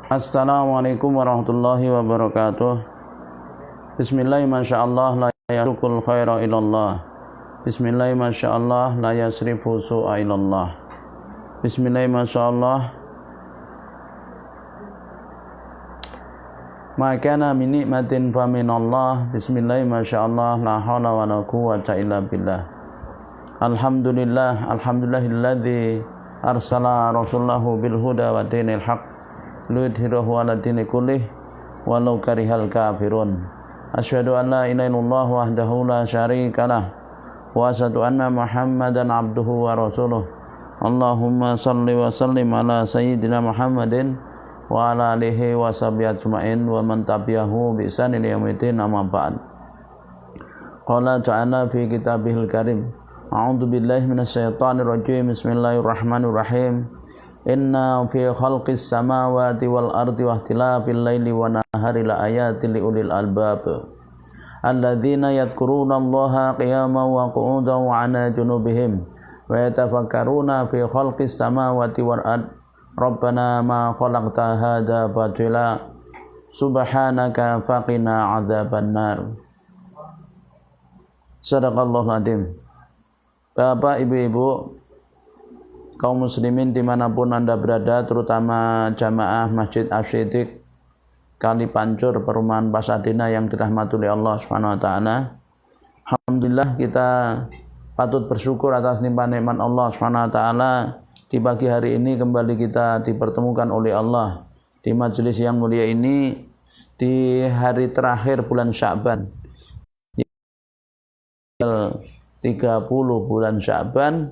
Assalamualaikum warahmatullahi wabarakatuh. Bismillah, masyaallah, la yasukul khaira ilallah. Bismillah, masyaallah, la yasrifu su'a ilallah. Bismillah, masyaallah, ma kana min ni'matin fa minallah. Bismillah, masyaallah, la haula wa la quwwata illa billah. Alhamdulillahilladzi arsala rasulahu bil huda wa dinil haqq liyudhhirahu 'ala dini kullih walau karihal kafirun. Asyhadu an la ilaha illallah wahdahu la syarikalah wa asyhadu anna Muhammadan abduhu wa rasuluh. Allahumma shalli wa sallim ala sayyidina Muhammadin wa ala alihi wa sahbihi ajma'in wa man tabi'ahu bi ihsan ila yaumil amma ba'd. Qala ta'ala fi kitabihil karim, a'udzu billahi minasy syaithanir rajim. Bismillahirrahmanirrahim. Inna fi khalqis samawati wal ardi wa ikhtilafil laili wan nahari la ayatin li ulil albab alladzina yadhkuruna Allaha qiyaman wa qu'udan wa 'ala junubihim wa yatafakkaruna fi khalqis samawati wal ardi rabbana ma khalaqta hadza batila subhanaka faqina 'adzabannar. Shadaqallahul adzim. Bapak, Ibu-ibu, kaum muslimin dimanapun Anda berada, terutama jamaah Masjid Asy-Syidik Kali Pancur Perumahan Pasadena yang dirahmati oleh Allah Subhanahu wa taala. Alhamdulillah, kita patut bersyukur atas limpahan nikmat Allah Subhanahu wa taala. Di pagi hari ini kembali kita dipertemukan oleh Allah di majelis yang mulia ini di hari terakhir bulan Sya'ban, 30 bulan Sya'ban,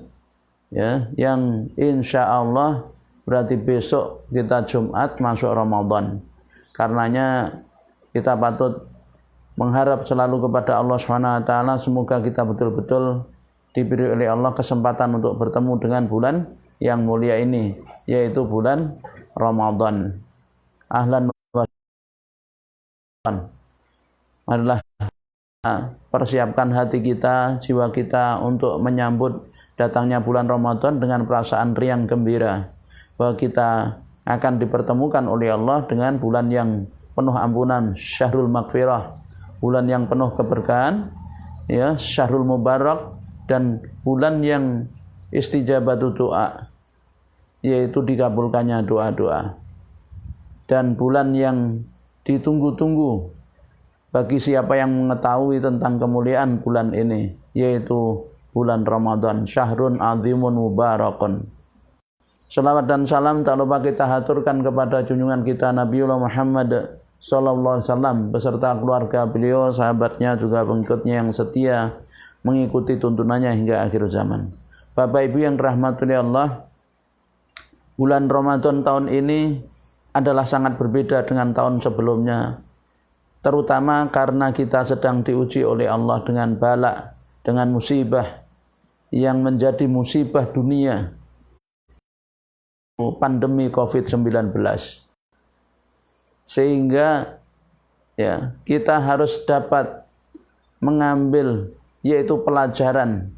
ya, yang insya Allah berarti besok kita Jumat masuk Ramadan. Karenanya kita patut mengharap selalu kepada Allah Subhanahu wa taala, semoga kita betul-betul diberi oleh Allah kesempatan untuk bertemu dengan bulan yang mulia ini, yaitu bulan Ramadan. Ahlan wa sahlan. Marilah persiapkan hati kita, jiwa kita untuk menyambut datangnya bulan Ramadan dengan perasaan riang gembira bahwa kita akan dipertemukan oleh Allah dengan bulan yang penuh ampunan, syahrul maghfirah, bulan yang penuh keberkahan, ya, syahrul mubarak, dan bulan yang istijabatu doa, yaitu dikabulkannya doa-doa, dan bulan yang ditunggu-tunggu bagi siapa yang mengetahui tentang kemuliaan bulan ini, yaitu bulan Ramadan, syahrun azimun mubarakun. Salawat dan salam tak lupa kita haturkan kepada junjungan kita Nabiullah Muhammad sallallahu alaihi wasallam beserta keluarga beliau, sahabatnya, juga pengikutnya yang setia mengikuti tuntunannya hingga akhir zaman. Bapak Ibu yang dirahmati Allah, bulan Ramadan tahun ini adalah sangat berbeda dengan tahun sebelumnya, terutama karena kita sedang diuji oleh Allah dengan bala, dengan musibah yang menjadi musibah dunia, pandemi COVID-19. Sehingga ya, kita harus dapat mengambil yaitu pelajaran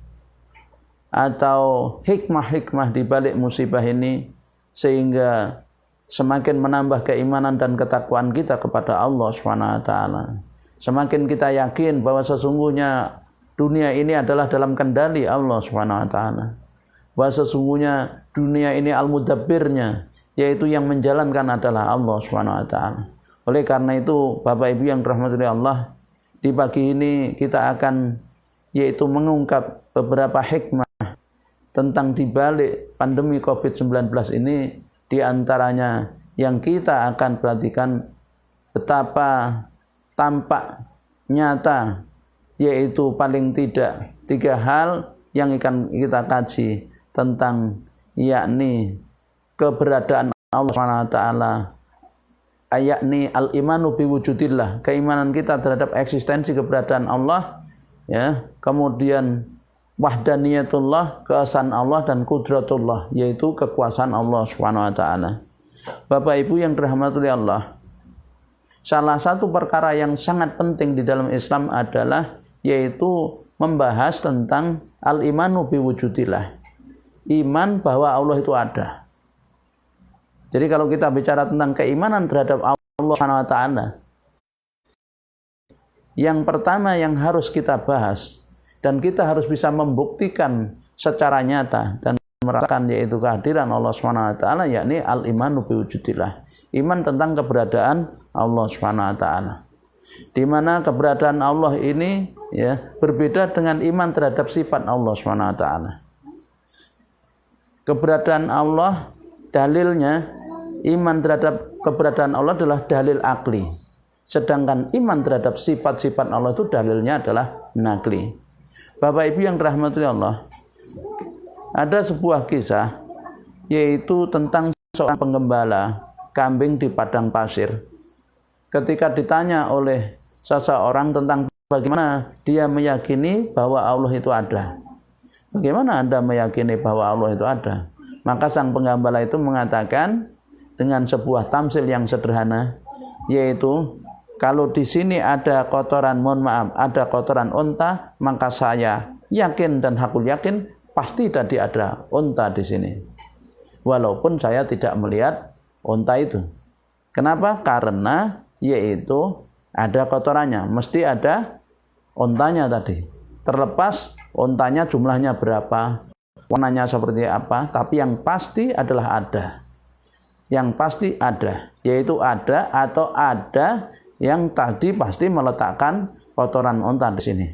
atau hikmah-hikmah di balik musibah ini, sehingga semakin menambah keimanan dan ketakwaan kita kepada Allah Subhanahu wa taala. Semakin kita yakin bahwa sesungguhnya dunia ini adalah dalam kendali Allah Subhanahu wa taala. Bahwa sesungguhnya dunia ini al-mudabbirnya, yaitu yang menjalankan adalah Allah Subhanahu wa taala. Oleh karena itu, Bapak Ibu yang dirahmati Allah, di pagi ini kita akan yaitu mengungkap beberapa hikmah tentang dibalik pandemi COVID-19 ini. Di antaranya yang kita akan perhatikan betapa tampak nyata, yaitu paling tidak 3 hal yang akan kita kaji tentang, yakni keberadaan Allah Subhanahu wa taala, yakni al-imanu biwujudillah, keimanan kita terhadap eksistensi keberadaan Allah, ya, kemudian wahdaniyatullah, keesaan Allah, dan kudratullah, yaitu kekuasaan Allah Subhanahu wa taala. Bapak Ibu yang dirahmati Allah, salah satu perkara yang sangat penting di dalam Islam adalah yaitu membahas tentang al-imanu biwujudillah, iman bahwa Allah itu ada. Jadi kalau kita bicara tentang keimanan terhadap Allah Subhanahu wa taala, yang pertama yang harus kita bahas dan kita harus bisa membuktikan secara nyata dan merasakan yaitu kehadiran Allah Subhanahu wa taala, yakni al-imanu biwujudillah. Iman tentang keberadaan Allah Subhanahu wa taala. Di mana keberadaan Allah ini ya berbeda dengan iman terhadap sifat Allah Subhanahu wa taala. Keberadaan Allah dalilnya, iman terhadap keberadaan Allah adalah dalil akli. Sedangkan iman terhadap sifat-sifat Allah itu dalilnya adalah nakli. Bapak Ibu yang dirahmati Allah, ada sebuah kisah yaitu tentang seorang penggembala kambing di padang pasir. Ketika ditanya oleh seseorang tentang bagaimana dia meyakini bahwa Allah itu ada. Bagaimana Anda meyakini bahwa Allah itu ada? Maka sang penggembala itu mengatakan dengan sebuah tamsil yang sederhana, yaitu kalau di sini ada kotoran, mohon maaf, ada kotoran unta, maka saya yakin dan hakul yakin pasti tadi ada unta di sini. Walaupun saya tidak melihat unta itu. Kenapa? Karena yaitu ada kotorannya, mesti ada untanya tadi. Terlepas untanya jumlahnya berapa, warnanya seperti apa, tapi yang pasti adalah ada. Yang pasti ada, yaitu ada atau ada yang tadi pasti meletakkan kotoran unta di sini.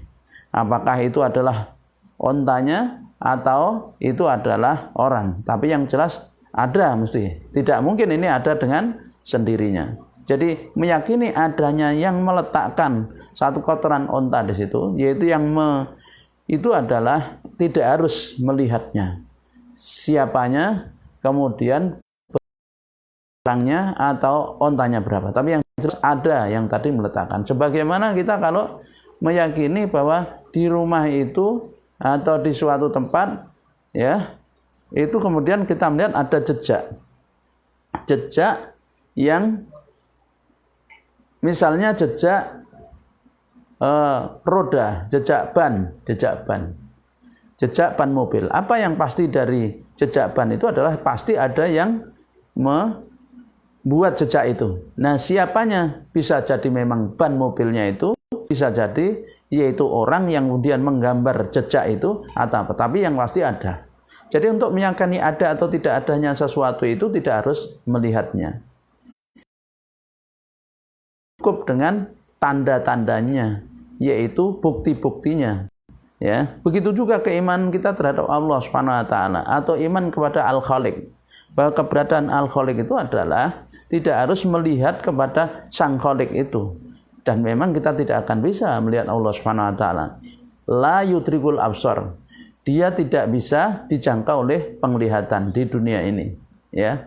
Apakah itu adalah untanya atau itu adalah orang? Tapi yang jelas ada mesti. Tidak mungkin ini ada dengan sendirinya. Jadi meyakini adanya yang meletakkan satu kotoran unta di situ, yaitu yang itu adalah tidak harus melihatnya siapanya, kemudian orangnya atau untanya berapa. Tapi yang jelas ada yang tadi meletakkan. Sebagaimana kita kalau meyakini bahwa di rumah itu atau di suatu tempat, ya, itu kemudian kita melihat ada jejak yang misalnya jejak roda, jejak ban mobil. Apa yang pasti dari jejak ban itu adalah pasti ada yang membuat jejak itu. Nah, siapanya? Bisa jadi memang ban mobilnya itu, bisa jadi yaitu orang yang kemudian menggambar jejak itu atau apa. Tapi yang pasti ada. Jadi untuk meyakini ada atau tidak adanya sesuatu itu tidak harus melihatnya. Cukup dengan tanda-tandanya, yaitu bukti-buktinya. Ya, begitu juga keimanan kita terhadap Allah Subhanahu wa taala atau iman kepada Al-Khaliq. Bahwa keberadaan Al-Khaliq itu adalah tidak harus melihat kepada Sang Khaliq itu. Dan memang kita tidak akan bisa melihat Allah Subhanahu wa taala. La yudrikul absar. Dia tidak bisa dijangkau oleh penglihatan di dunia ini, ya.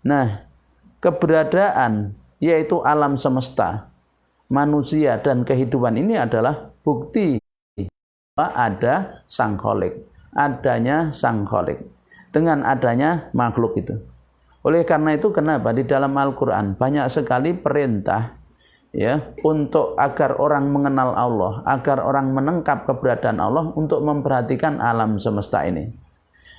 Nah, keberadaan yaitu alam semesta, manusia dan kehidupan ini adalah bukti bahwa ada Sang Khaliq, adanya Sang Khaliq dengan adanya makhluk itu. Oleh karena itu kenapa di dalam Al-Qur'an banyak sekali perintah ya untuk agar orang mengenal Allah, agar orang menangkap keberadaan Allah untuk memperhatikan alam semesta ini.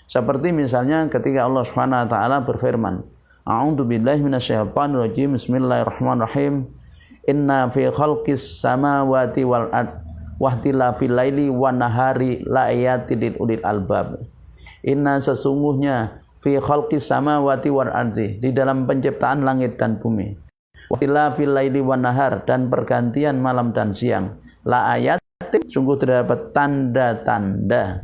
Seperti misalnya ketika Allah Subhanahu wa taala berfirman, A'udzubillahi minasyaitonir rajim. Bismillahirrahmanirrahim. Inna fi khalqis samawati wal ard wa ikhtilafil laili wan nahari laayatin lil ulil albab. Inna sesungguhnya fi khalqis samawati wal ardi, di dalam penciptaan langit dan bumi. Wa ikhtilafil laili wan nahar, dan pergantian malam dan siang. Laayatin, sungguh terdapat tanda-tanda,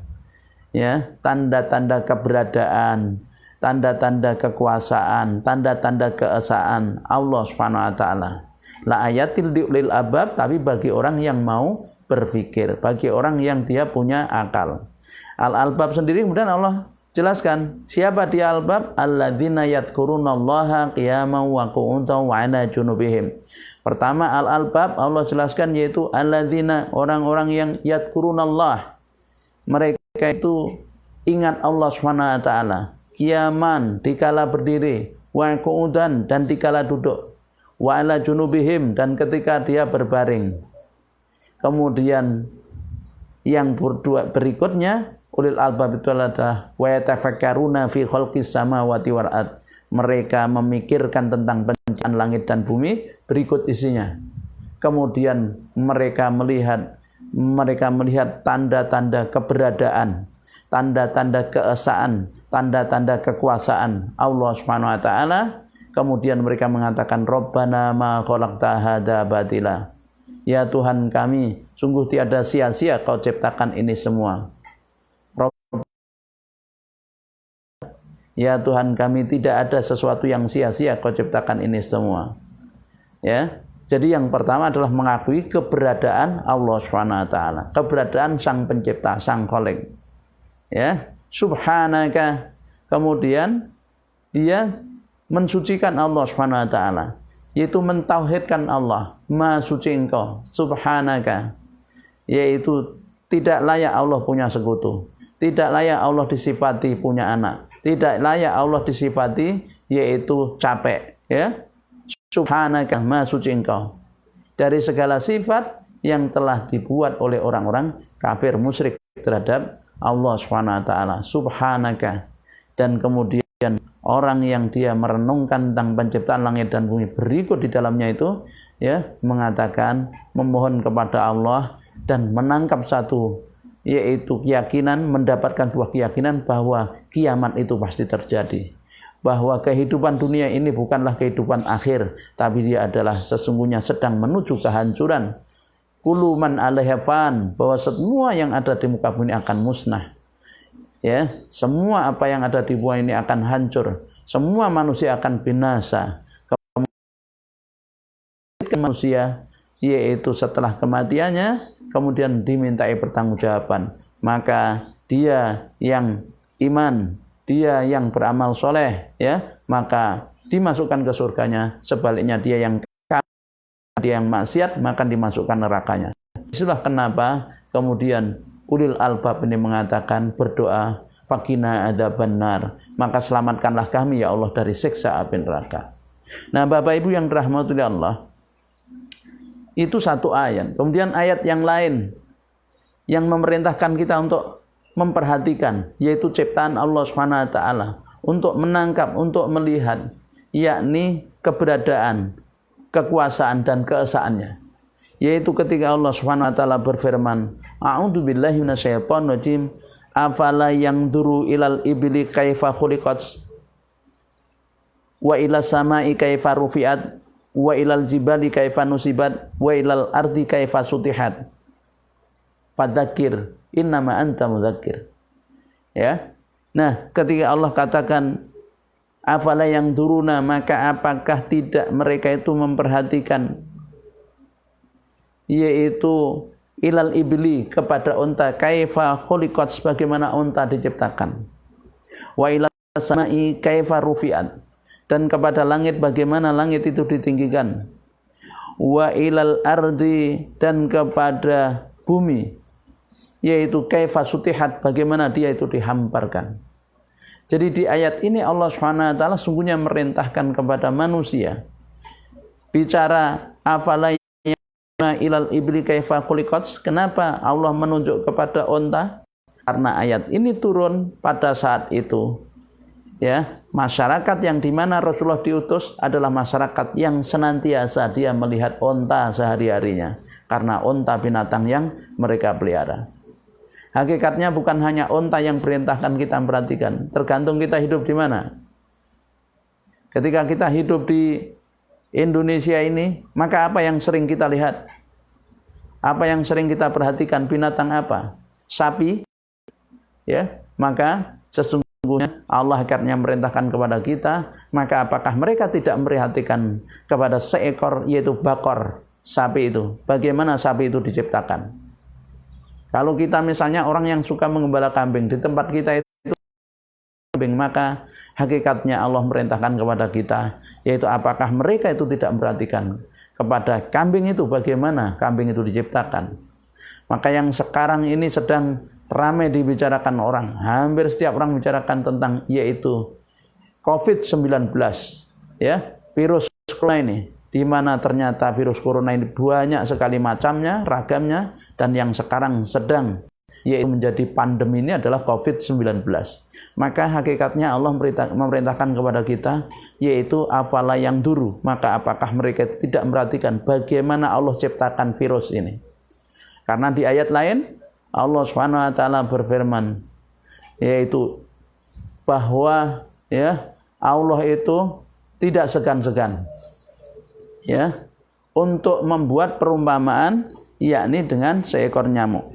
ya, tanda-tanda keberadaan, tanda-tanda kekuasaan, tanda-tanda keesaan Allah Subhanahu wa taala. La ayatil liul albab, tapi bagi orang yang mau berpikir, bagi orang yang dia punya akal. Al-albab sendiri kemudian Allah jelaskan, siapa dia albab? Alladzina yadhkurunallaha qiyaman wa qu'udan wa 'ala junubihim. Pertama al-albab Allah jelaskan yaitu alladzina, orang-orang yang yadhkurunallah. Mereka itu ingat Allah Subhanahu wa taala. Qiyaman, dikala berdiri, wa qu'udan, dan dikala duduk, wa 'ala junubihim, dan ketika dia berbaring. Kemudian yang berikutnya ulil albab itu adalah wa yatafakkaruna fi khalqis samawati wal ard. mereka memikirkan tentang penciptaan langit dan bumi, berikut isinya. Kemudian mereka melihat tanda-tanda keberadaan, tanda-tanda keesaan, tanda-tanda kekuasaan Allah Subhanahu wa taala. Kemudian mereka mengatakan, Rabbana ma khalaqta hadza batila. Ya Tuhan kami, sungguh tiada sia-sia kau ciptakan ini semua. Ya Tuhan kami, tidak ada sesuatu yang sia-sia kau ciptakan ini semua. Ya. Jadi yang pertama adalah mengakui keberadaan Allah Subhanahu wa taala, keberadaan Sang Pencipta, Sang Khalik. Ya, subhanaka. Kemudian dia mensucikan Allah Subhanahu wa taala, yaitu mentauhidkan Allah, Maha suci Engkau, subhanaka. Yaitu tidak layak Allah punya sekutu, tidak layak Allah disifati punya anak, tidak layak Allah disifati yaitu capek, ya. Subhanaka, Maha suci Engkau dari segala sifat yang telah dibuat oleh orang-orang kafir musyrik terhadap Allah Subhanahu wa taala. Subhanaka. Dan kemudian orang yang dia merenungkan tentang penciptaan langit dan bumi, berikut di dalamnya itu ya mengatakan, memohon kepada Allah dan menangkap satu, yaitu keyakinan, mendapatkan dua keyakinan bahwa kiamat itu pasti terjadi, bahwa kehidupan dunia ini bukanlah kehidupan akhir, tapi dia adalah sesungguhnya sedang menuju kehancuran. Kullu man 'alaiha fan, bahwa semua yang ada di muka bumi akan musnah. Ya, semua apa yang ada di bumi ini akan hancur. Semua manusia akan binasa. Manusia, yaitu setelah kematiannya, kemudian dimintai pertanggungjawaban. Maka dia yang iman, dia yang beramal soleh, ya, maka dimasukkan ke surganya. Sebaliknya dia yang maksiat, maka dimasukkan nerakanya. Itulah kenapa kemudian ulil albab ini mengatakan, berdoa, faqina adzabannar, maka selamatkanlah kami ya Allah dari siksa api neraka. Nah, Bapak Ibu yang dirahmati Allah, itu satu ayat. Kemudian ayat yang lain yang memerintahkan kita untuk memperhatikan, yaitu ciptaan Allah Subhanahu wa taala, untuk menangkap, untuk melihat, yakni keberadaan, kekuasaan dan keesaannya. Yaitu ketika Allah Subhanahu wa taala berfirman, a'udzubillahi minasyaitonir rajim, afala yanzuru ilal ibli kaifa khuliqat wa ilas samai kaifa rufi'at wa ilal jibali kaifa nusibat wa ilal ardi kaifa sutihat fadzakir innama anta mudzakir. Ya. Nah, ketika Allah katakan afala yanzuruna, maka apakah tidak mereka itu memperhatikan, yaitu ilal ibli, kepada unta, kaifa khuliqat, sebagaimana unta diciptakan, wa ilal samai kaifa rufi'at, dan kepada langit bagaimana langit itu ditinggikan, wa ilal ardi, dan kepada bumi, yaitu kaifa sutihat, bagaimana dia itu dihamparkan. Jadi di ayat ini Allah Subhanahu wa taala sungguhnya merintahkan kepada manusia, bicara afala ilal ibli kaifa khuliqat. Kenapa Allah menunjuk kepada unta? Karena ayat ini turun pada saat itu, ya, masyarakat yang dimana Rasulullah diutus adalah masyarakat yang senantiasa dia melihat unta sehari-harinya, karena unta binatang yang mereka pelihara. Hakikatnya bukan hanya unta yang perintahkan kita perhatikan, tergantung kita hidup di mana. Ketika kita hidup di Indonesia ini, maka apa yang sering kita lihat? Apa yang sering kita perhatikan? Binatang apa? Sapi. Ya, maka sesungguhnya Allah akhirnya merintahkan kepada kita, maka apakah mereka tidak memperhatikan kepada seekor, yaitu bakor, sapi itu? Bagaimana sapi itu diciptakan? Kalau kita misalnya orang yang suka mengembala kambing, di tempat kita itu kambing, maka hakikatnya Allah merintahkan kepada kita, yaitu apakah mereka itu tidak memperhatikan kepada kambing itu, bagaimana kambing itu diciptakan. Maka yang sekarang ini sedang ramai dibicarakan orang, hampir setiap orang bicarakan tentang, yaitu COVID-19, ya, virus corona ini, di mana ternyata virus corona ini banyak sekali macamnya, ragamnya, dan yang sekarang sedang yaitu menjadi pandemi ini adalah COVID-19. Maka hakikatnya Allah memerintahkan kepada kita, yaitu afala yang duru, maka apakah mereka tidak memperhatikan bagaimana Allah ciptakan virus ini. Karena di ayat lain Allah Subhanahu wa taala berfirman, yaitu bahwa ya Allah itu tidak segan-segan ya untuk membuat perumpamaan, yakni dengan seekor nyamuk.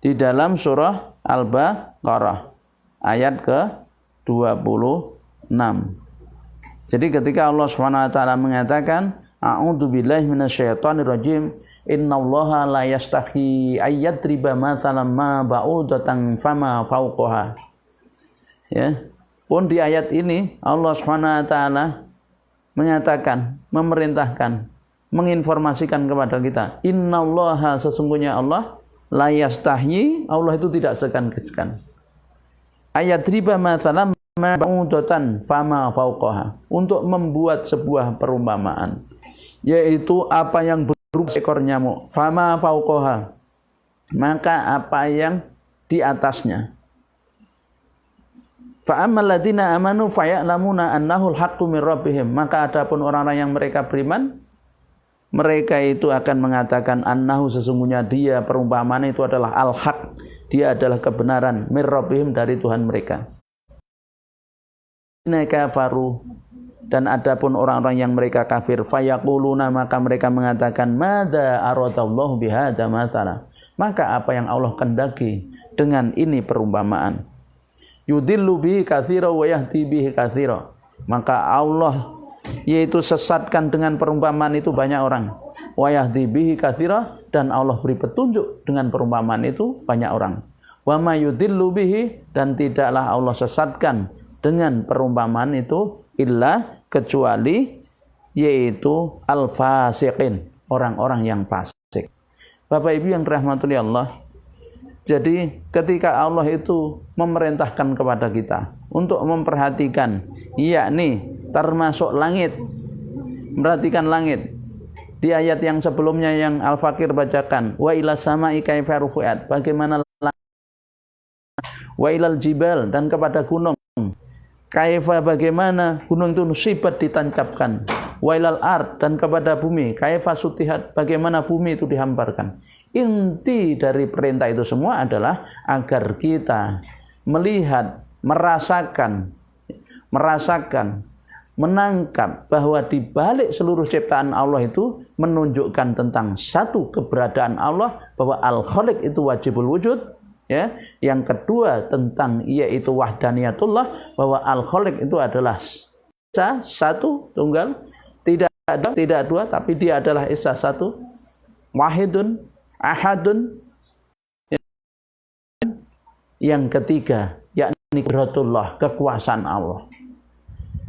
Di dalam surah Al-Baqarah ayat ke-26. Jadi ketika Allah Subhanahu wa taala mengatakan a'udzubillahi minasyaitonirrajim, innallaha la yastahi ayyadriba mathalan ma ba'udatan fama fawqaha. Ya, pun di ayat ini Allah Subhanahu wa taala menyatakan, memerintahkan, menginformasikan kepada kita, innallaha, sesungguhnya Allah, la yastahyi, Allah itu tidak segan-segan, ayat riba mathalan ba'udatan fama fauqaha, untuk membuat sebuah perumpamaan, yaitu apa yang berupa ekor nyamuk, fama fauqaha, maka apa yang di atasnya. Fa'ammal ladzina amanu faya'lamuna annahul haqqu mir rabbihim, maka adapun orang-orang yang mereka beriman, mereka itu akan mengatakan annahu, sesungguhnya dia, perumpamaan itu adalah al-haq, dia adalah kebenaran, mir rabbihim, dari Tuhan mereka. Kafaru, dan adapun orang-orang yang mereka kafir, fayaquluna, maka mereka mengatakan madza aradallahu bihadza mathala, maka apa yang Allah kehendaki dengan ini perumpamaan. Yudillu bihi katsira wa yahdi bihi katsira, maka Allah yaitu sesatkan dengan perumpamaan itu banyak orang. Wa yahdi bihi katsira, dan Allah beri petunjuk dengan perumpamaan itu banyak orang. Wa ma yudillu bihi, dan tidaklah Allah sesatkan dengan perumpamaan itu illa, kecuali, yaitu al-fasiqin, orang-orang yang fasik. Bapak Ibu yang dirahmati Allah, jadi ketika Allah itu memerintahkan kepada kita untuk memperhatikan, yakni termasuk langit, memperhatikan langit. Di ayat yang sebelumnya yang Al-Fakir bacakan, wa ilas sama'i kaifa rufi'at, bagaimana langit, wa ilal jibal, dan kepada gunung, kaifa, bagaimana gunung itu nusibat, ditancapkan, wa ilal ard, dan kepada bumi, kaifa sutihat, bagaimana bumi itu dihamparkan. Inti dari perintah itu semua adalah agar kita melihat, merasakan, menangkap bahwa di balik seluruh ciptaan Allah itu menunjukkan tentang satu keberadaan Allah, bahwa Al-Khaliq itu wajibul wujud, ya. Yang kedua tentang yaitu wahdaniyatullah, bahwa Al-Khaliq itu adalah satu, tunggal, tidak dua, tapi dia adalah esa satu, wahidun, ahadun. Yang ketiga yakni qudratullah, kekuasaan Allah.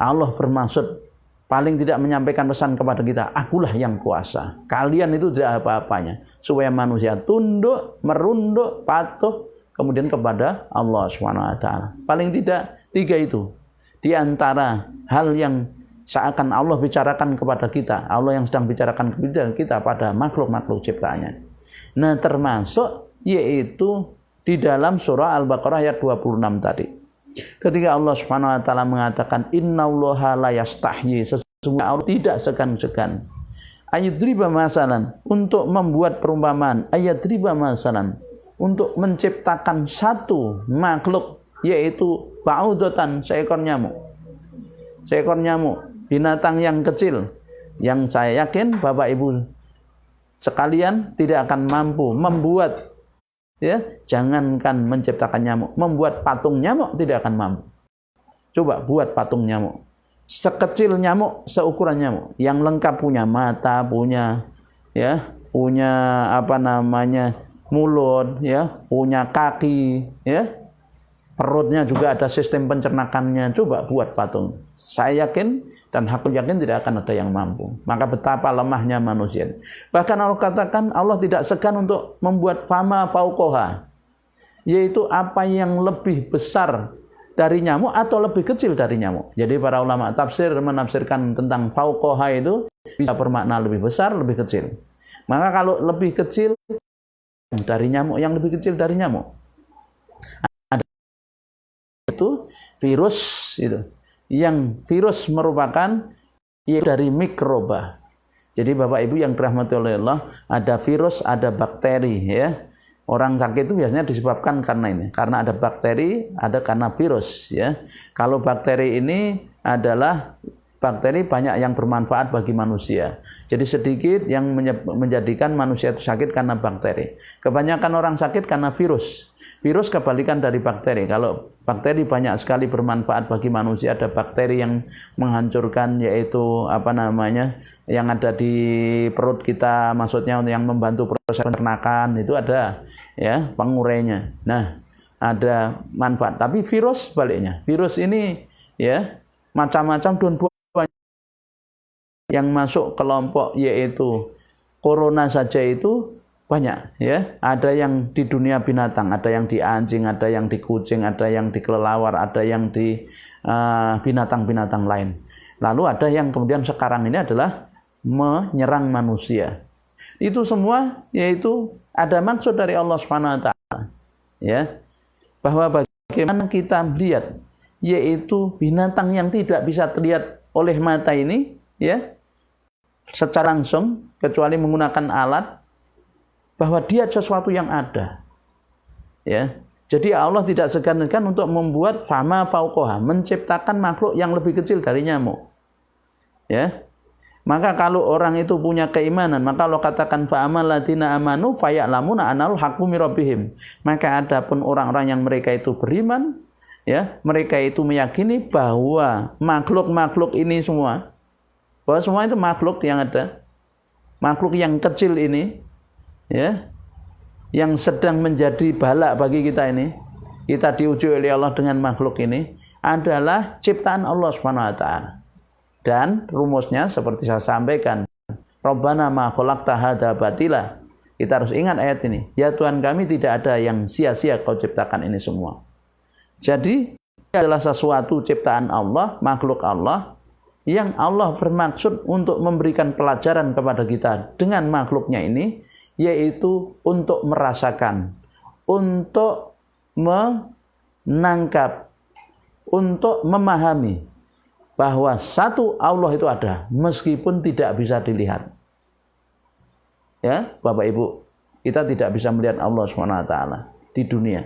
Allah bermaksud paling tidak menyampaikan pesan kepada kita, akulah yang kuasa, kalian itu tidak apa-apanya, supaya manusia tunduk, merunduk, patuh kemudian kepada Allah SWT. Paling tidak tiga itu di antara hal yang seakan Allah bicarakan kepada kita, Allah yang sedang bicarakan kepada kita pada makhluk-makhluk ciptaannya. Nah, termasuk yaitu di dalam surah Al-Baqarah ayat 26 tadi. Ketika Allah Subhanahu wa taala mengatakan innallaha la yastahyi, sesungguhnya Allah tidak segan-segan, ayadriba masalan, untuk membuat perumpamaan, ayadriba masalan, untuk menciptakan satu makhluk, yaitu ba'udatan, seekor nyamuk. Seekor nyamuk, binatang yang kecil, yang saya yakin Bapak Ibu sekalian tidak akan mampu membuat, ya, jangankan menciptakan nyamuk, membuat patung nyamuk tidak akan mampu. Coba buat patung nyamuk, sekecil nyamuk, seukuran nyamuk, yang lengkap punya mata, punya mulut, ya, punya kaki, ya, perutnya juga ada sistem pencernakannya. Coba buat patung, saya yakin dan aku yakin tidak akan ada yang mampu. Maka betapa lemahnya manusia. Bahkan Allah katakan Allah tidak segan untuk membuat fama fauqaha, yaitu apa yang lebih besar dari nyamuk atau lebih kecil dari nyamuk. Jadi para ulama tafsir menafsirkan tentang fauqaha itu bisa bermakna lebih besar, lebih kecil. Maka kalau lebih kecil dari nyamuk, yang lebih kecil dari nyamuk, ada itu virus itu. Yang virus merupakan yaitu dari mikroba. Jadi Bapak Ibu yang dirahmati oleh Allah, ada virus, ada bakteri ya. Orang sakit itu biasanya disebabkan karena ini, karena ada bakteri, ada karena virus ya. Kalau bakteri ini adalah bakteri banyak yang bermanfaat bagi manusia. Jadi sedikit yang menjadikan manusia itu sakit karena bakteri. Kebanyakan orang sakit karena virus. Virus kebalikan dari bakteri. Kalau bakteri banyak sekali bermanfaat bagi manusia, ada bakteri yang menghancurkan, yaitu yang ada di perut kita, maksudnya yang membantu proses pencernaan, itu ada ya pengurainya. Nah, ada manfaat. Tapi virus sebaliknya. Virus ini ya macam-macam dan yang masuk kelompok yaitu corona saja itu banyak ya. Ada yang di dunia binatang, ada yang di anjing, ada yang di kucing, ada yang di kelelawar, ada yang di binatang-binatang lain. Lalu ada yang kemudian sekarang ini adalah menyerang manusia. Itu semua yaitu ada maksud dari Allah Subhanahu wa taala ya. Bahwa bagaimana kita melihat yaitu binatang yang tidak bisa terlihat oleh mata ini ya secara langsung kecuali menggunakan alat, bahwa dia sesuatu yang ada ya. Jadi Allah tidak segan-segan untuk membuat fama fauqoha, menciptakan makhluk yang lebih kecil dari nyamuk ya. Maka kalau orang itu punya keimanan, maka Allah katakan fa'amal ladina amanu faya'lamuna anal haqqu mir rabbihim. Maka adapun orang-orang yang mereka itu beriman ya, mereka itu meyakini bahwa makhluk-makhluk ini semua, bahwa semua itu makhluk yang ada, makhluk yang kecil ini ya, yang sedang menjadi bala bagi kita ini, kita diuji oleh Allah dengan makhluk ini, adalah ciptaan Allah Subhanahu wa taala. Dan rumusnya seperti saya sampaikan, Rabbana ma khalaqta hadza batila. Kita harus ingat ayat ini, ya Tuhan kami, tidak ada yang sia-sia kau ciptakan ini semua. Jadi ini adalah sesuatu ciptaan Allah, makhluk Allah, yang Allah bermaksud untuk memberikan pelajaran kepada kita dengan makhluknya ini, yaitu untuk merasakan, untuk menangkap, untuk memahami bahwa satu Allah itu ada meskipun tidak bisa dilihat. Ya, Bapak Ibu, kita tidak bisa melihat Allah SWT di dunia.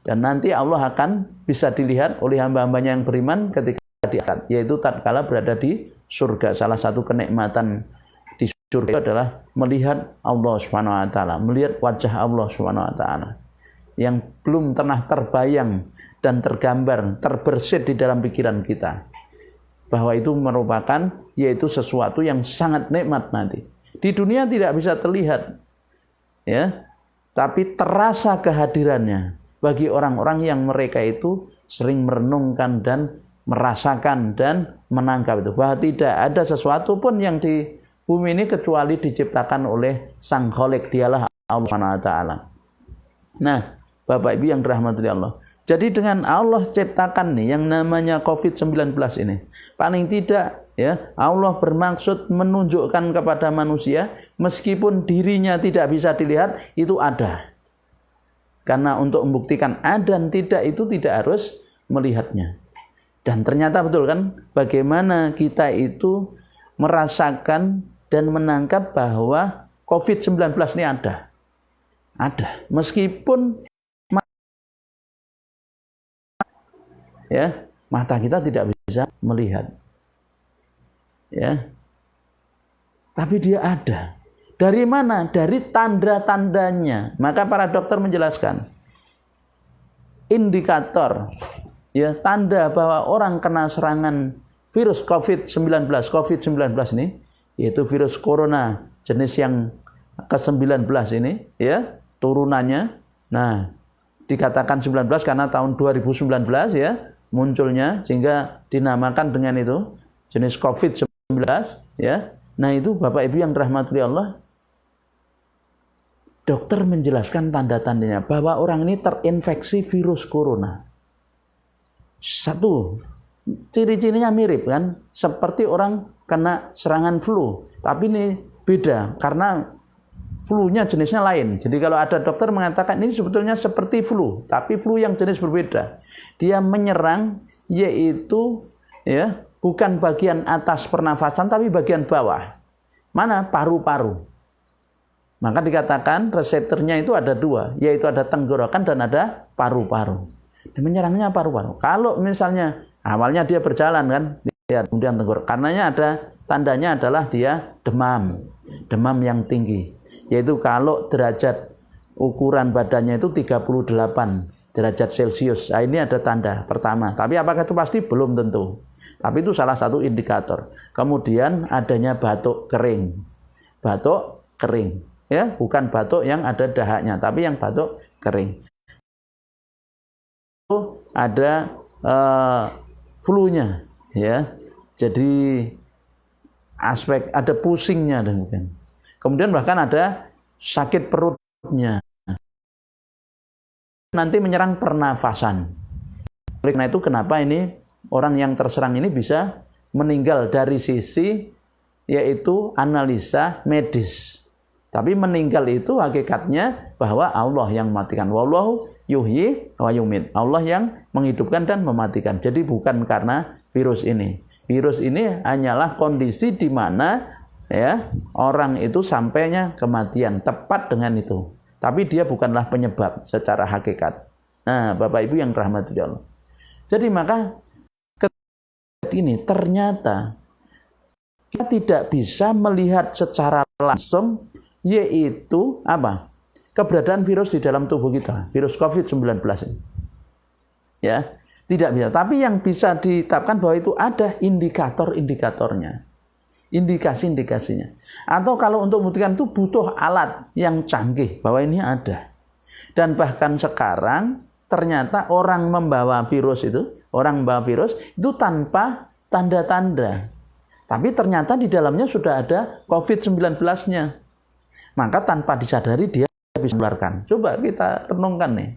Dan nanti Allah akan bisa dilihat oleh hamba-hambanya yang beriman ketika di akhirat, yaitu tatkala berada di surga. Salah satu kenikmatan di surga adalah melihat Allah SWT, melihat wajah Allah SWT yang belum pernah terbayang dan tergambar, terbersit di dalam pikiran kita, bahwa itu merupakan yaitu sesuatu yang sangat nikmat nanti. Di dunia tidak bisa terlihat ya, tapi terasa kehadirannya bagi orang-orang yang mereka itu sering merenungkan dan merasakan dan menangkap itu, bahwa tidak ada sesuatu pun yang di bumi ini kecuali diciptakan oleh Sang Khalik, dialah Allah Subhanahu wa taala. Nah, Bapak Ibu yang dirahmati Allah, jadi dengan Allah ciptakan nih yang namanya COVID-19 ini, paling tidak ya Allah bermaksud menunjukkan kepada manusia meskipun dirinya tidak bisa dilihat, itu ada. Karena untuk membuktikan ada dan tidak itu tidak harus melihatnya. Dan ternyata betul kan, bagaimana kita itu merasakan dan menangkap bahwa COVID-19 ini ada. Ada. Meskipun ya, mata kita tidak bisa melihat. Ya. Tapi dia ada. Dari mana? Dari tanda-tandanya. Maka para dokter menjelaskan, indikator ya, tanda bahwa orang kena serangan virus COVID-19 ini, yaitu virus corona jenis yang ke-19 ini ya, turunannya. Nah, dikatakan 19 karena tahun 2019 ya munculnya, sehingga dinamakan dengan itu jenis COVID-19 ya. Nah, itu Bapak Ibu yang dirahmati Allah, dokter menjelaskan tanda-tandanya bahwa orang ini terinfeksi virus corona. Satu, ciri-cirinya mirip kan, seperti orang kena serangan flu, tapi ini beda karena flu-nya jenisnya lain. Jadi kalau ada dokter mengatakan ini sebetulnya seperti flu, tapi flu yang jenis berbeda. Dia menyerang yaitu ya bukan bagian atas pernafasan tapi bagian bawah. Mana? Paru-paru. Maka dikatakan reseptornya itu ada dua, yaitu ada tenggorokan dan ada paru-paru. Dan menyerangnya paru-paru. Kalau misalnya awalnya dia berjalan kan, kemudian tenggorokan. Karenanya ada tandanya adalah dia demam yang tinggi. Yaitu kalau derajat ukuran badannya itu 38 derajat Celcius. Nah, ini ada tanda pertama. Tapi apakah itu pasti? Belum tentu. Tapi itu salah satu indikator. Kemudian adanya batuk kering. Batuk kering. Ya, bukan batuk yang ada dahaknya, tapi yang batuk kering. Ada flu-nya, ya. Jadi aspek ada pusingnya dan mungkin. Kemudian bahkan ada sakit perutnya. Nanti menyerang pernafasan. Karena itu kenapa ini orang yang terserang ini bisa meninggal dari sisi yaitu analisa medis. Tapi meninggal itu hakikatnya bahwa Allah yang mematikan. Wallahu yuhyi wa yumit. Allah yang menghidupkan dan mematikan. Jadi bukan karena virus ini. Virus ini hanyalah kondisi di mana ya orang itu sampainya kematian tepat dengan itu. Tapi dia bukanlah penyebab secara hakikat. Nah, Bapak Ibu yang dirahmati Allah. Jadi maka ini ternyata kita tidak bisa melihat secara langsung yaitu apa? Keberadaan virus di dalam tubuh kita, virus COVID-19 ini. Ya, tidak bisa. Tapi yang bisa ditetapkan bahwa itu ada indikator-indikatornya. Indikasi-indikasinya. Atau kalau untuk membuktikan itu butuh alat yang canggih bahwa ini ada. Dan bahkan sekarang ternyata orang membawa virus itu tanpa tanda-tanda. Tapi ternyata di dalamnya sudah ada COVID-19-nya. Maka tanpa disadari dia bisa menularkan. Coba kita renungkan nih.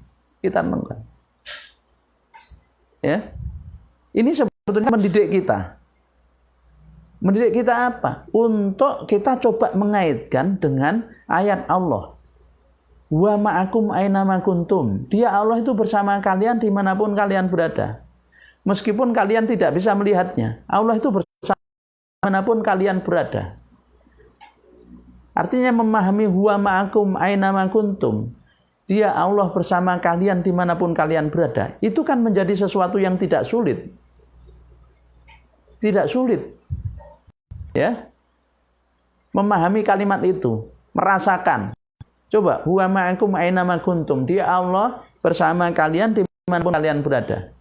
Kita renungkan. Ya. Ini sebetulnya mendidik kita. Mendidik kita apa? Untuk kita coba mengaitkan dengan ayat Allah. Wa ma'akum aina ma kuntum. Dia Allah itu bersama kalian dimanapun kalian berada. Meskipun kalian tidak bisa melihatnya. Allah itu bersama dimanapun kalian berada. Artinya memahami huwa ma'akum aina ma kuntum. Dia Allah bersama kalian dimanapun kalian berada. Itu kan menjadi sesuatu yang tidak sulit. Tidak sulit. Ya. Memahami kalimat itu. Merasakan. Coba. Huwa ma'akum aina ma kuntum. Dia Allah bersama kalian dimanapun kalian berada.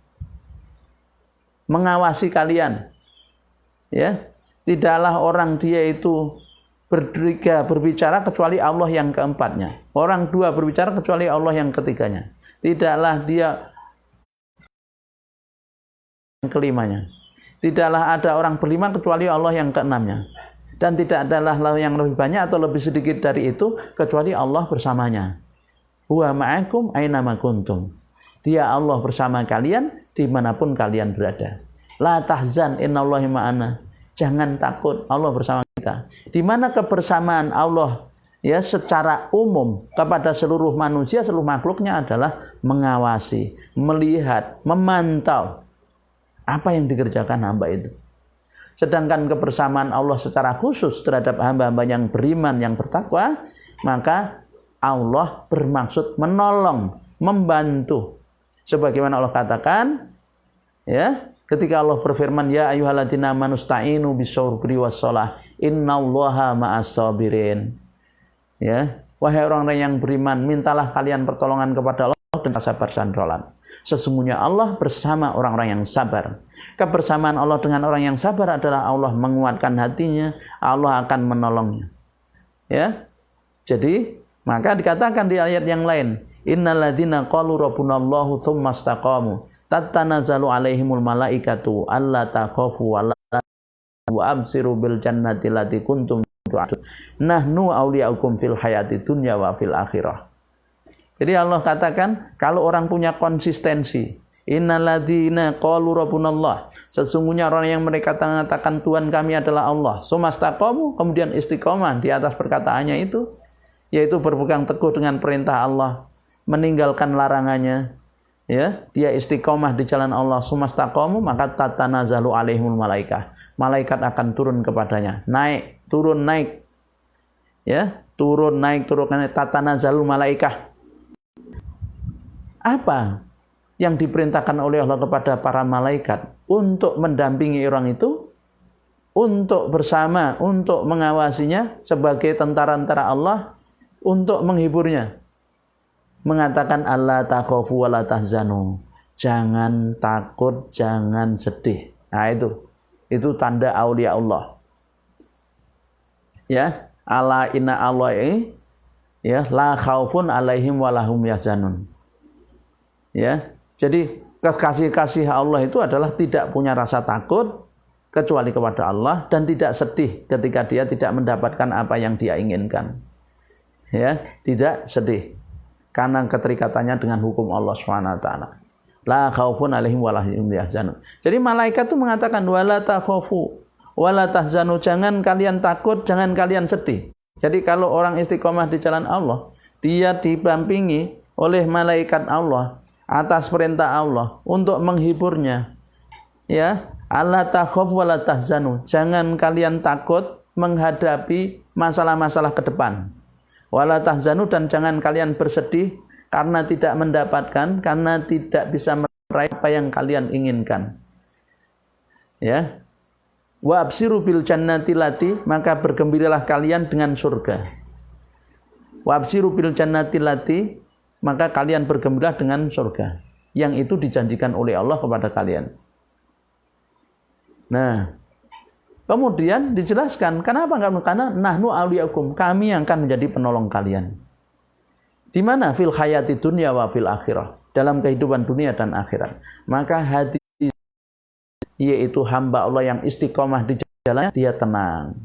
Mengawasi kalian. Ya. Tidaklah orang dia itu berbicara kecuali Allah yang keempatnya. Orang dua berbicara kecuali Allah yang ketiganya. Tidaklah dia yang kelimanya. Tidaklah ada orang berlima kecuali Allah yang keenamnya. Dan tidak adalah yang lebih banyak atau lebih sedikit dari itu kecuali Allah bersamanya. Huwa ma'akum aina ma kuntum. Dia Allah bersama kalian dimanapun kalian berada. La tahzan innallahi ma'ana. Jangan takut, Allah bersama kita. Di mana kebersamaan Allah ya secara umum kepada seluruh manusia, seluruh makhluknya adalah mengawasi, melihat, memantau apa yang dikerjakan hamba itu. Sedangkan kebersamaan Allah secara khusus terhadap hamba-hamba yang beriman, yang bertakwa, maka Allah bermaksud menolong, membantu. Sebagaimana Allah katakan, ya, ketika Allah berfirman, ya ayyuhalladzina amanu sta'inu bis-sabri was-shalah innallaha ma'as-sabirin. Ya, wahai orang-orang yang beriman, mintalah kalian pertolongan kepada Allah dan sabar dan sholat. Sesungguhnya Allah bersama orang-orang yang sabar. Kebersamaan Allah dengan orang yang sabar adalah Allah menguatkan hatinya, Allah akan menolongnya. Ya. Jadi, maka dikatakan di ayat yang lain, innalladzina qalu rabbunallahu tsumma istaqamu tatanazzalu alaihimul malaikatu alla takhafu wa la wa absiru bil jannati allati kuntum tu'adun nahnu awliyaukum fil hayati dunya wa fil akhirah. Jadi Allah katakan kalau orang punya konsistensi, Innalladzina qalu rabbunallah, sesungguhnya orang yang mereka mengatakan Tuhan kami adalah Allah, sumastaqamu, kemudian istiqomah di atas perkataannya itu, yaitu berpegang teguh dengan perintah Allah, meninggalkan larangannya, ya, dia istiqomah di jalan Allah, sumastaqamu, maka tatanazzalu alaihimul malaikah, malaikat akan turun kepadanya, naik turun naik, ya, turun naik tatanazzalu malaikah. Apa yang diperintahkan oleh Allah kepada para malaikat? Untuk mendampingi orang itu, untuk bersama, untuk mengawasinya sebagai tentara-tentara Allah, untuk menghiburnya. Mengatakan alla takhafu wa la tahzanu, jangan takut, jangan sedih. Nah itu tanda aulia Allah. Ya, ala inna Allahi, ya, la khaufun alaihim wa lahum yahzanun. Ya, jadi kekasih-kasih Allah itu adalah tidak punya rasa takut kecuali kepada Allah dan tidak sedih ketika dia tidak mendapatkan apa yang dia inginkan. Ya, tidak sedih karena keterikatannya dengan hukum Allah Subhanahu wa taala. La khaufun alaihim wa lahum yahzanun. Jadi malaikat itu mengatakan wala takhafu wala tahzanu, jangan kalian takut, jangan kalian sedih. Jadi kalau orang istiqomah di jalan Allah, dia didampingi oleh malaikat Allah atas perintah Allah untuk menghiburnya. Ya, alla takhaf wa la tahzanu, jangan kalian takut menghadapi masalah-masalah ke depan. Wala tahzanu, dan jangan kalian bersedih karena tidak mendapatkan, karena tidak bisa meraih apa yang kalian inginkan. Ya. Wa absiru bil jannati lati, maka bergembiralah kalian dengan surga. Wa absiru bil jannati lati, maka kalian bergembira dengan surga yang itu dijanjikan oleh Allah kepada kalian. Nah, kemudian dijelaskan kenapa? Karena nahnu awliyaukum, kami yang akan menjadi penolong kalian. Di mana? Fil hayati dunya wa fil akhirah, dalam kehidupan dunia dan akhirat. Maka hati, yaitu hamba Allah yang istiqomah di jalannya, dia tenang.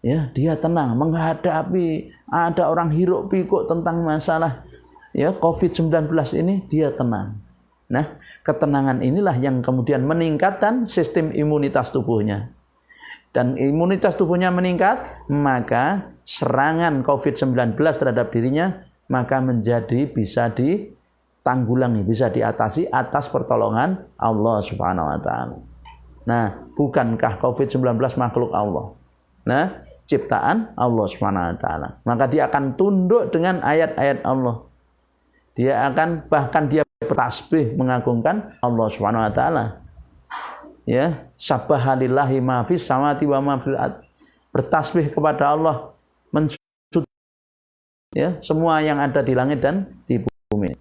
Ya, dia tenang menghadapi ada orang hiruk pikuk tentang masalah, ya, COVID-19 ini, dia tenang. Nah, ketenangan inilah yang kemudian meningkatkan sistem imunitas tubuhnya. Dan imunitas tubuhnya meningkat, maka serangan COVID-19 terhadap dirinya maka menjadi bisa ditanggulangi, bisa diatasi atas pertolongan Allah Subhanahu wa taala. Nah, bukankah COVID-19 makhluk Allah? Nah, ciptaan Allah Subhanahu wa taala. Maka dia akan tunduk dengan ayat-ayat Allah. Dia akan, bahkan dia bertasbih mengagungkan Allah Subhanahu wa taala. Ya, sabbahalillahi ma fis samawati wa ma fil ardh. Bertasbih kepada Allah, mensujud, ya, semua yang ada di langit dan di bumi.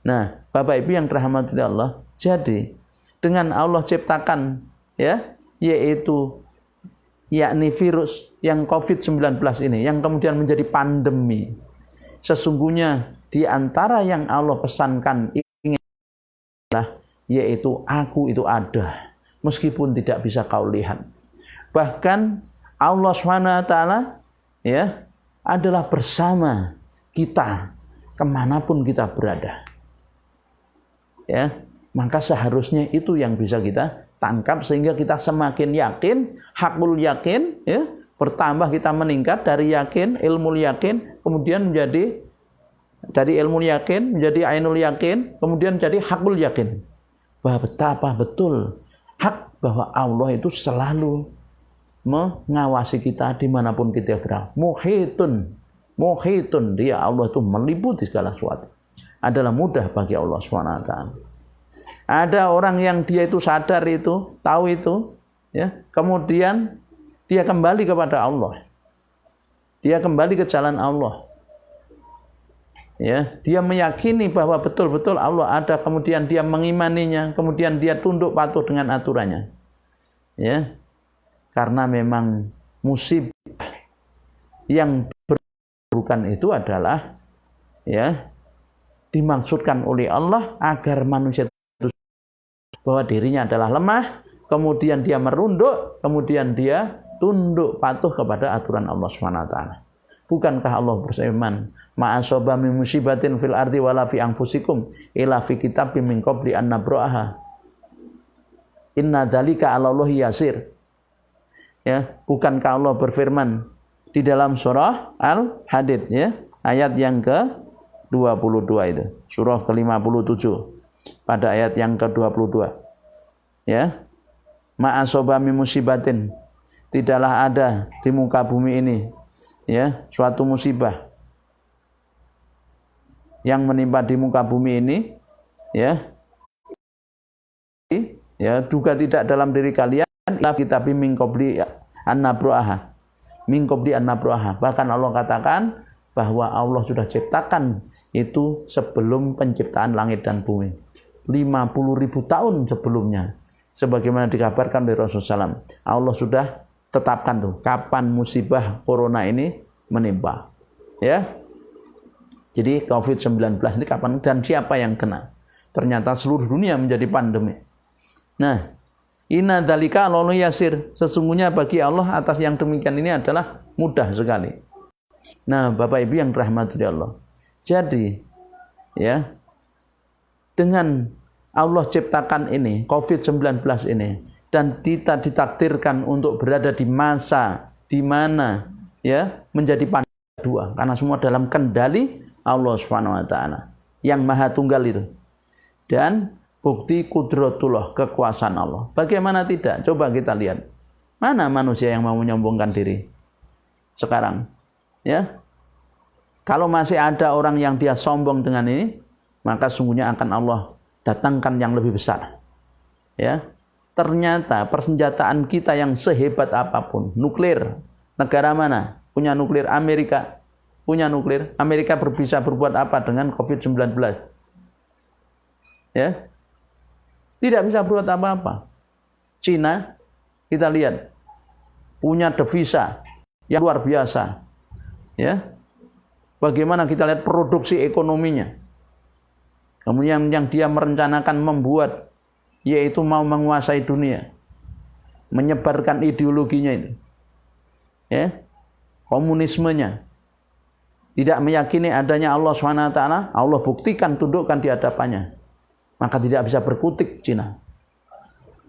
Nah, Bapak Ibu yang dirahmati Allah, jadi dengan Allah ciptakan, ya, yaitu yakni virus yang COVID-19 ini yang kemudian menjadi pandemi. Sesungguhnya di antara yang Allah pesankan inginlah, yaitu aku itu ada meskipun tidak bisa kau lihat. Bahkan Allah SWT, ya, adalah bersama kita kemanapun kita berada. Ya, maka seharusnya itu yang bisa kita tangkap sehingga kita semakin yakin, hakul yakin, ya, bertambah kita meningkat dari yakin, ilmu yakin, kemudian menjadi dari ilmu yakin menjadi ainul yakin, kemudian jadi hakul yakin. Bahwa betapa betul hak bahwa Allah itu selalu mengawasi kita dimanapun kita berada. Muhitun, dia Allah itu meliputi segala sesuatu. Adalah mudah bagi Allah SWT. Ada orang yang dia itu sadar itu, tahu itu, ya, kemudian dia kembali kepada Allah. Dia kembali ke jalan Allah. Ya, dia meyakini bahwa betul-betul Allah ada, kemudian dia mengimaninya, kemudian dia tunduk patuh dengan aturannya. Ya. Karena memang musibah yang berbukan itu adalah, ya, dimaksudkan oleh Allah agar manusia itu bahwa dirinya adalah lemah, kemudian dia merunduk, kemudian dia tunduk patuh kepada aturan Allah SWT. Bukankah Allah berfirman, "Ma'asoba min musibatin fil ardi wala fi anfusikum illa fi kitabim min qabli an nabra'aha. Inna dzalika 'alallahi yasir." Ya, bukankah Allah berfirman di dalam surah Al-Hadid, ya, ayat yang ke-22 itu, surah ke-57 pada ayat yang ke-22. Ya. Ma'asoba min musibatin, tidaklah ada di muka bumi ini, ya, suatu musibah yang menimpa di muka bumi ini, ya, juga tidak dalam diri kalian la kitabim min qabli an nabra'aha. Min qabli an nabra'aha. Bahkan Allah katakan bahwa Allah sudah ciptakan itu sebelum penciptaan langit dan bumi. 50.000 tahun sebelumnya. Sebagaimana dikabarkan oleh Rasulullah SAW. Allah sudah tetapkan tuh kapan musibah corona ini menimpa. Ya. Jadi COVID-19 ini kapan dan siapa yang kena? Ternyata seluruh dunia menjadi pandemi. Nah, inna dzalika 'alallahi yasir. Sesungguhnya bagi Allah atas yang demikian ini adalah mudah sekali. Nah, Bapak Ibu yang dirahmati Allah. Jadi, ya, dengan Allah ciptakan ini, COVID-19 ini, dan kita ditakdirkan untuk berada di masa di mana, ya, menjadi pandemi dua, karena semua dalam kendali Allah Subhanahu wa taala yang Maha Tunggal itu. Dan bukti kudratullah, kekuasaan Allah. Bagaimana tidak? Coba kita lihat. Mana manusia yang mau menyombongkan diri sekarang? Ya. Kalau masih ada orang yang dia sombong dengan ini, maka sungguhnya akan Allah datangkan yang lebih besar. Ya. Ternyata persenjataan kita yang sehebat apapun, nuklir, negara mana punya nuklir? Amerika punya nuklir. Amerika bisa berbuat apa dengan COVID-19? Ya. Tidak bisa berbuat apa-apa. Cina, kita lihat, punya devisa yang luar biasa. Ya. Bagaimana kita lihat produksi ekonominya. Kemudian yang dia merencanakan membuat, yaitu mau menguasai dunia. Menyebarkan ideologinya itu. Ya. Komunismenya. Tidak meyakini adanya Allah SWT, Allah buktikan, tundukkan di hadapannya. Maka tidak bisa berkutik Cina.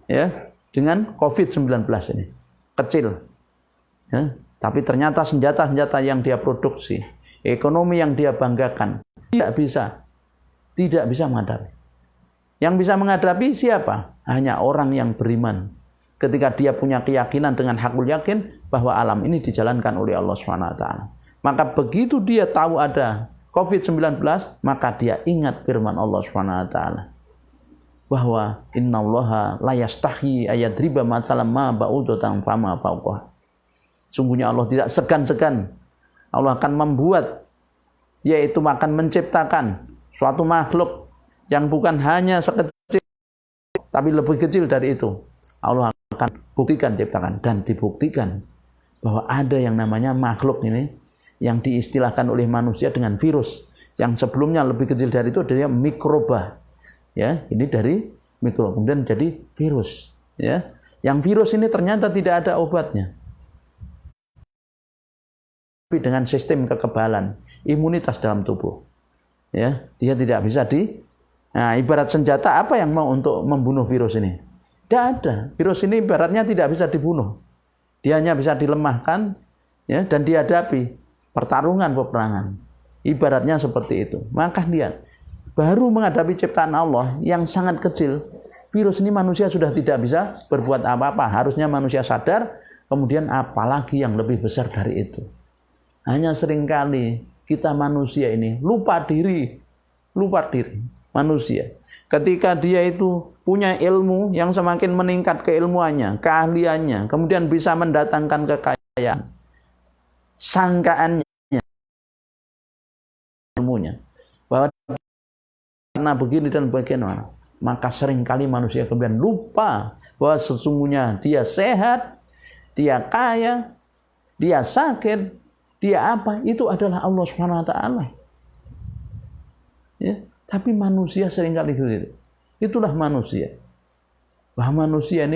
Ya, dengan COVID-19 ini. Kecil. Ya, tapi ternyata senjata-senjata yang dia produksi, ekonomi yang dia banggakan, tidak bisa menghadapi. Yang bisa menghadapi siapa? Hanya orang yang beriman. Ketika dia punya keyakinan dengan hakul yakin bahwa alam ini dijalankan oleh Allah SWT. Maka begitu dia tahu ada COVID-19, maka dia ingat firman Allah SWT. Bahwa innallaha la yastahi ayadriba mathalan ma ba'udatan fama fawqaha. Sungguhnya Allah tidak segan-segan. Allah akan membuat, yaitu akan menciptakan suatu makhluk yang bukan hanya sekecil, tapi lebih kecil dari itu. Allah akan buktikan, ciptakan, dan dibuktikan bahwa ada yang namanya makhluk ini yang diistilahkan oleh manusia dengan virus. Yang sebelumnya lebih kecil dari itu adalah mikroba. Ya, ini dari mikro kemudian jadi virus. Ya, yang virus ini ternyata tidak ada obatnya. Tapi dengan sistem kekebalan, imunitas dalam tubuh. Ya, dia tidak bisa nah, ibarat senjata apa yang mau untuk membunuh virus ini? Tidak ada. Virus ini ibaratnya tidak bisa dibunuh. Dia hanya bisa dilemahkan, ya, dan dihadapi pertarungan peperangan. Ibaratnya seperti itu. Maka dia baru menghadapi ciptaan Allah yang sangat kecil. Virus ini manusia sudah tidak bisa berbuat apa-apa. Harusnya manusia sadar, kemudian apalagi yang lebih besar dari itu. Hanya seringkali kita manusia ini lupa diri manusia. Ketika dia itu punya ilmu yang semakin meningkat keilmuannya, keahliannya, kemudian bisa mendatangkan kekayaan, sangkaannya, ilmunya, bahwa karena begini dan bagaimana, maka seringkali manusia kemudian lupa bahwa sesungguhnya dia sehat, dia kaya, dia sakit, dia apa, itu adalah Allah Subhanahu wa taala. Ya, tapi manusia seringkali gitu. Itulah manusia. Bahwa manusia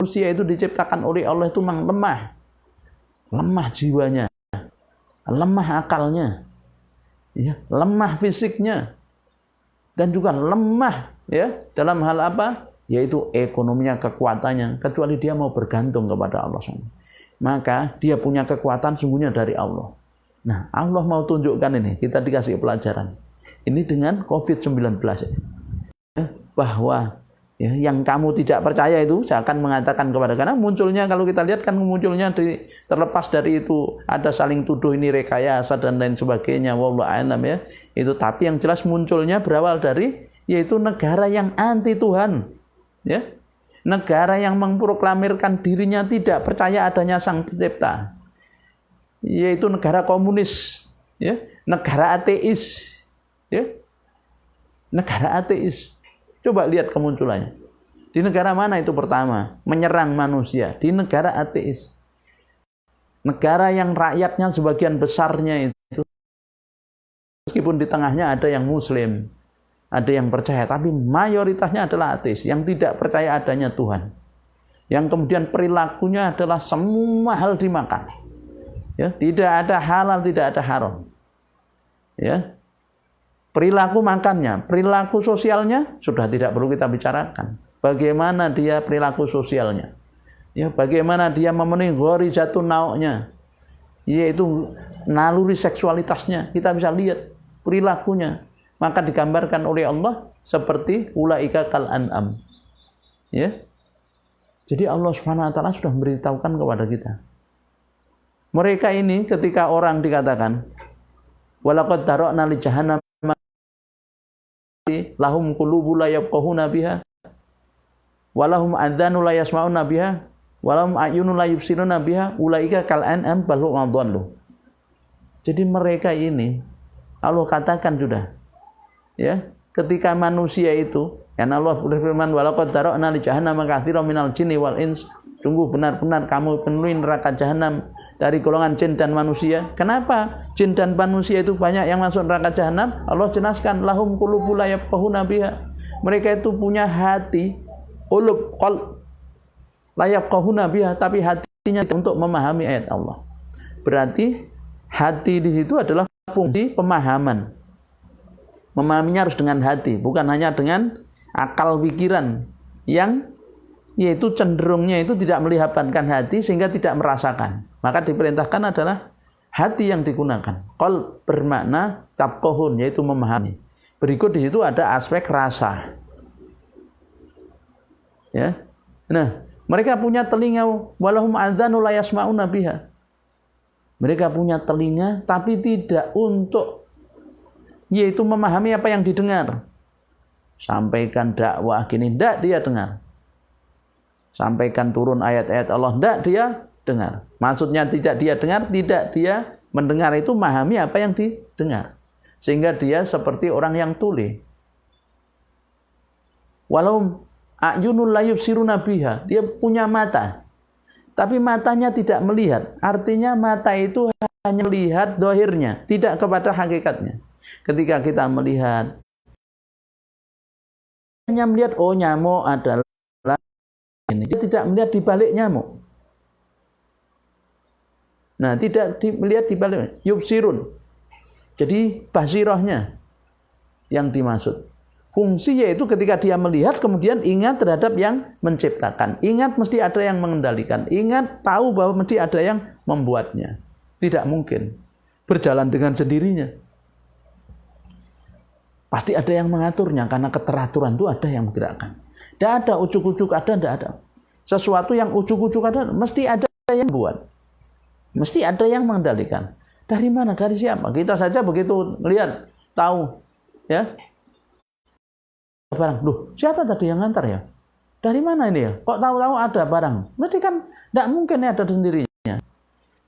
itu diciptakan oleh Allah itu memang lemah. lemah jiwanya, lemah akalnya, ya, lemah fisiknya, dan juga lemah ya dalam hal apa? Yaitu ekonominya, kekuatannya, kecuali dia mau bergantung kepada Allah SWT. Maka dia punya kekuatan sungguhnya dari Allah. Nah, Allah mau tunjukkan ini, kita dikasih pelajaran. Ini dengan COVID-19 ya, bahwa ya, yang kamu tidak percaya itu, saya akan mengatakan kepada, karena munculnya, kalau kita lihat kan munculnya terlepas dari itu ada saling tuduh ini rekayasa dan lain sebagainya, wallahu a'lam ya. Itu, tapi yang jelas munculnya berawal dari yaitu negara yang anti Tuhan. Ya, negara yang memproklamirkan dirinya tidak percaya adanya Sang Pencipta, yaitu negara komunis, ya, negara ateis, ya, negara ateis. Coba lihat kemunculannya. Di negara mana itu pertama menyerang manusia? Di negara ateis. Negara yang rakyatnya sebagian besarnya itu, meskipun di tengahnya ada yang Muslim, ada yang percaya, tapi mayoritasnya adalah ateis, yang tidak percaya adanya Tuhan, yang kemudian perilakunya adalah semua hal dimakan, ya, tidak ada halal, tidak ada haram, ya, perilaku makannya, perilaku sosialnya sudah tidak perlu kita bicarakan, bagaimana dia perilaku sosialnya, ya, bagaimana dia memenuhi ghorizatun nauknya, yaitu naluri seksualitasnya, kita bisa lihat perilakunya. Maka digambarkan oleh Allah seperti ulaika kal an'am. Ya. Jadi Allah Subhanahu wa taala sudah memberitahukan kepada kita. Mereka ini ketika orang dikatakan walaqad dara'na li jahannam lahum qulubun la yafqahuna biha walahum adzanu la yasma'una biha walahum a'yunun la yubsiruna biha ulaika kal an'am bal hum adhallu. Jadi mereka ini Allah katakan sudah, ya, ketika manusia itu, yang Allah berfirman walaqad dara'na li jahannam katsiran minal jinni wal ins, sungguh benar-benar kamu penuhi neraka jahanam dari golongan jin dan manusia. Kenapa jin dan manusia itu banyak yang masuk neraka jahanam? Allah jelaskan lahum qulubun la yafqahuna biha. Mereka itu punya hati, qalb la yafqahuna biha, tapi hatinya untuk memahami ayat Allah. Berarti hati di situ adalah fungsi pemahaman. Memahaminya harus dengan hati, bukan hanya dengan akal pikiran yang yaitu cenderungnya itu tidak melibatkan hati sehingga tidak merasakan. Maka diperintahkan adalah hati yang digunakan. Qalb bermakna tafqahun, yaitu memahami. Berikut di situ ada aspek rasa. Ya. Nah, mereka punya telinga walahum adzanu la yasma'una biha. Mereka punya telinga tapi tidak untuk yaitu memahami apa yang didengar. Sampaikan dakwah gini, tidak dia dengar. Sampaikan turun ayat-ayat Allah, tidak dia dengar. Maksudnya tidak dia dengar, tidak dia mendengar, itu memahami apa yang didengar. Sehingga dia seperti orang yang tuli. Walau a'yunul la yubsiruna biha, dia punya mata, tapi matanya tidak melihat. Artinya mata itu hanya melihat dohirnya, tidak kepada hakikatnya. Ketika kita melihat, hanya melihat oh nyamuk adalah ini, dia tidak melihat di balik nyamuk. Nah, tidak melihat di balik yubsirun. Jadi basirahnya yang dimaksud. Fungsi yaitu ketika dia melihat kemudian ingat terhadap yang menciptakan. Ingat mesti ada yang mengendalikan. Ingat tahu bahwa mesti ada yang membuatnya. Tidak mungkin berjalan dengan sendirinya. Pasti ada yang mengaturnya, karena keteraturan itu ada yang menggerakkan. Tidak ada ujuk-ujuk, tidak ada. Sesuatu yang ujuk-ujuk ada, mesti ada yang buat. Mesti ada yang mengendalikan. Dari mana? Dari siapa? Kita saja begitu lihat, tahu, ya. Barang, loh, siapa tadi yang ngantar ya? Dari mana ini ya? Kok tahu-tahu ada barang? Berarti kan tidak mungkin ya ada sendirinya.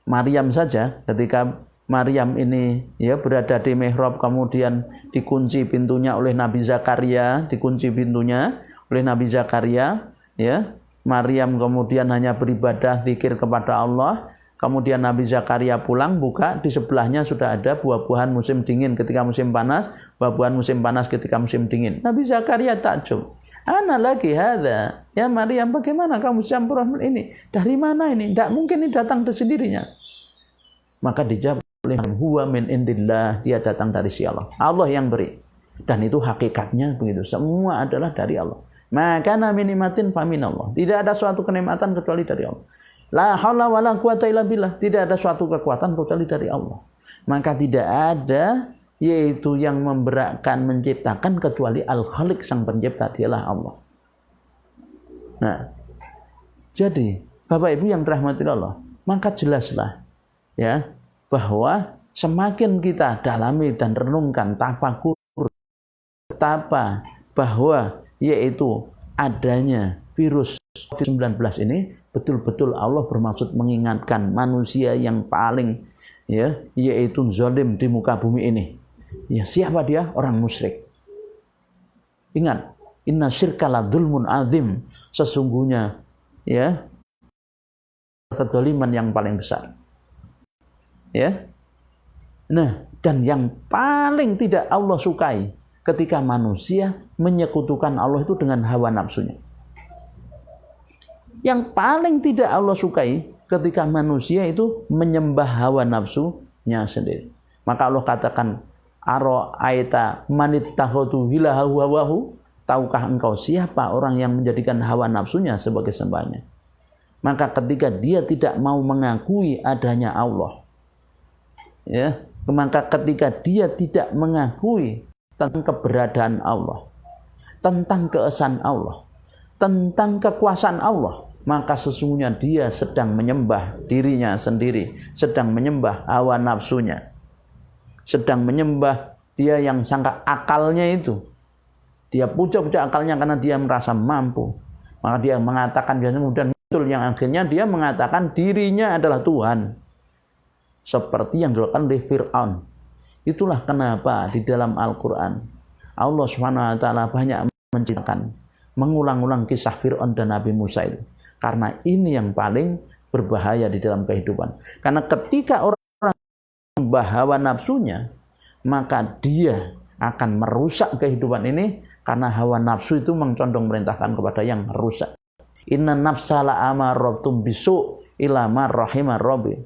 Maryam saja, ketika Maryam ini ya berada di mihrab, kemudian dikunci pintunya oleh Nabi Zakaria, ya. Maryam kemudian hanya beribadah, zikir kepada Allah. Kemudian Nabi Zakaria pulang, buka, di sebelahnya sudah ada buah-buahan musim dingin ketika musim panas, buah-buahan musim panas ketika musim dingin. Nabi Zakaria takjub. Ana lagi hadza. Ya Maryam, bagaimana kamu campur ini? Dari mana ini? Tidak mungkin ini datang dari sendirinya. Maka dijawab oleh huwa min indillah, dia datang dari si Allah. Allah yang beri. Dan itu hakikatnya begitu. Semua adalah dari Allah. Maka min ni'matin fa min Allah. Tidak ada suatu kenikmatan kecuali dari Allah. La haula wala quwata illa billah. Tidak ada suatu kekuatan kecuali dari Allah. Maka tidak ada yaitu yang memberatkan menciptakan kecuali Al-Khaliq, sang pencipta, dialah Allah. Nah, jadi Bapak Ibu yang dirahmati Allah, maka jelaslah ya bahwa semakin kita dalami dan renungkan tafakur betapa bahwa yaitu adanya virus COVID-19 ini betul-betul Allah bermaksud mengingatkan manusia yang paling ya yaitu zalim di muka bumi ini. Ya, siapa dia? Orang musyrik. Ingat, inna syirka la dzulmun azim. Sesungguhnya ya kezaliman yang paling besar. Ya. Nah, dan yang paling tidak Allah sukai ketika manusia menyekutukan Allah itu dengan hawa nafsunya. Yang paling tidak Allah sukai ketika manusia itu menyembah hawa nafsunya sendiri. Maka Allah katakan, ara'aita manittakhadhu ilahahu hawahu, tahukah engkau siapa orang yang menjadikan hawa nafsunya sebagai sembahannya? Maka ketika dia tidak mau mengakui adanya Allah, ya, maka ketika dia tidak mengakui tentang keberadaan Allah, tentang keesaan Allah, tentang kekuasaan Allah, maka sesungguhnya dia sedang menyembah dirinya sendiri, sedang menyembah hawa nafsunya, sedang menyembah dia yang sangka akalnya itu. Dia puja-puja akalnya karena dia merasa mampu. Maka dia mengatakan, biasanya kemudian muncul yang akhirnya dia mengatakan dirinya adalah Tuhan. Seperti yang dilakukan oleh Fir'aun. Itulah kenapa di dalam Al-Quran Allah SWT banyak menceritakan, mengulang-ulang kisah Fir'aun dan Nabi Musa itu. Karena ini yang paling berbahaya di dalam kehidupan. Karena ketika orang menyembah hawa nafsunya, maka dia akan merusak kehidupan ini, karena hawa nafsu itu mencondong merintahkan kepada yang merusak. Inna nafsala amarratum bisu ila ma rahimar rabbi.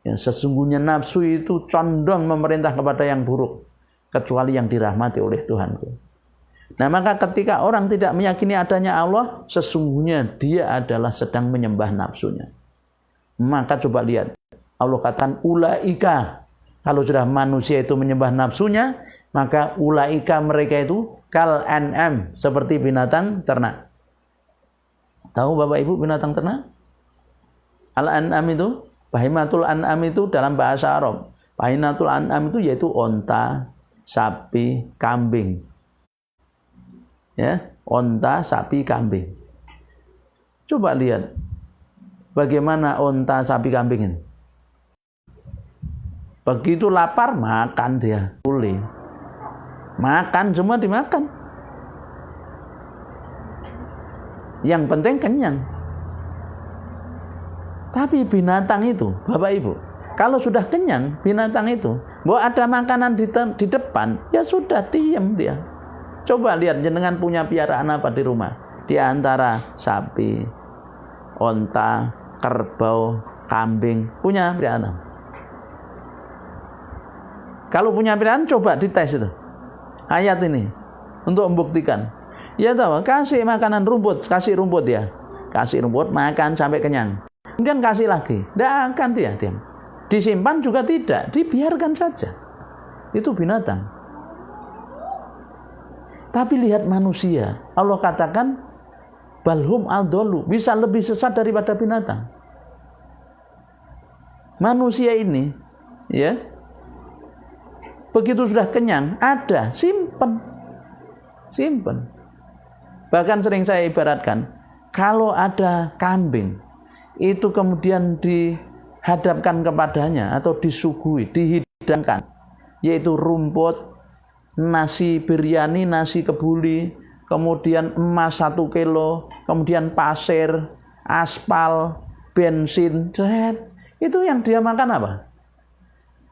Yang sesungguhnya nafsu itu condong memerintah kepada yang buruk, kecuali yang dirahmati oleh Tuhanku. Nah, maka ketika orang tidak meyakini adanya Allah, sesungguhnya dia adalah sedang menyembah nafsunya. Maka coba lihat, Allah katakan ulaika, kalau sudah manusia itu menyembah nafsunya, maka ulaika mereka itu kal an'am, seperti binatang ternak. Tahu Bapak Ibu binatang ternak? Al-an'am itu, bahimatul an'am itu dalam bahasa Arab. Bahimatul an'am itu yaitu onta, sapi, kambing. Ya, onta, sapi, kambing. Coba lihat bagaimana onta, sapi, kambing ini. Begitu lapar makan dia, boleh. Makan, semua dimakan. Yang penting kenyang. Tapi binatang itu, Bapak Ibu, kalau sudah kenyang binatang itu, bahwa ada makanan di depan, ya sudah diam dia. Coba lihat jenengan punya piaraan apa di rumah? Di antara sapi, onta, kerbau, kambing, punya piaraan. Kalau punya piaraan, coba dites itu ayat ini untuk membuktikan. Ya tahu, kasih makanan rumput, kasih rumput ya, kasih rumput, makan sampai kenyang. Kemudian kasih lagi, tidak akan dia diam. Disimpan juga tidak, dibiarkan saja. Itu binatang. Tapi lihat manusia, Allah katakan balhum aldolu, bisa lebih sesat daripada binatang. Manusia ini, ya, begitu sudah kenyang, ada, simpen. Bahkan sering saya ibaratkan, kalau ada kambing, itu kemudian dihadapkan kepadanya atau disuguhi, dihidangkan, yaitu rumput, nasi biryani, nasi kebuli, kemudian emas 1 kilo, kemudian pasir, aspal, bensin, itu yang dia makan apa?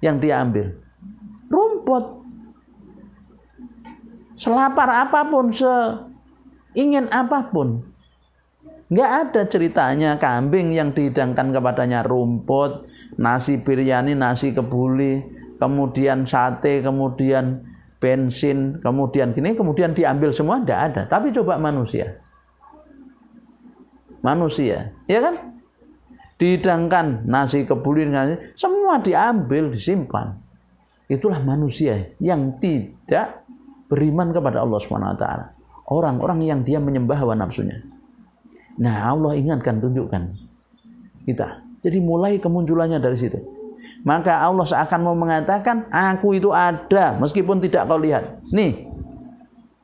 Yang dia ambil rumput. Selapar apapun, seingin apapun, Nggak ada ceritanya kambing yang dihidangkan kepadanya rumput, nasi biryani, nasi kebuli, kemudian sate, kemudian bensin, kemudian gini, kemudian diambil semua, nggak ada. Tapi coba manusia, ya kan? Dihidangkan nasi kebuli, semua diambil, disimpan. Itulah manusia yang tidak beriman kepada Allah SWT. Orang-orang yang dia menyembah hawa nafsunya. Nah, Allah ingatkan, tunjukkan kita. Jadi mulai kemunculannya dari situ. Maka Allah seakan mau mengatakan, aku itu ada meskipun tidak kau lihat. Nih,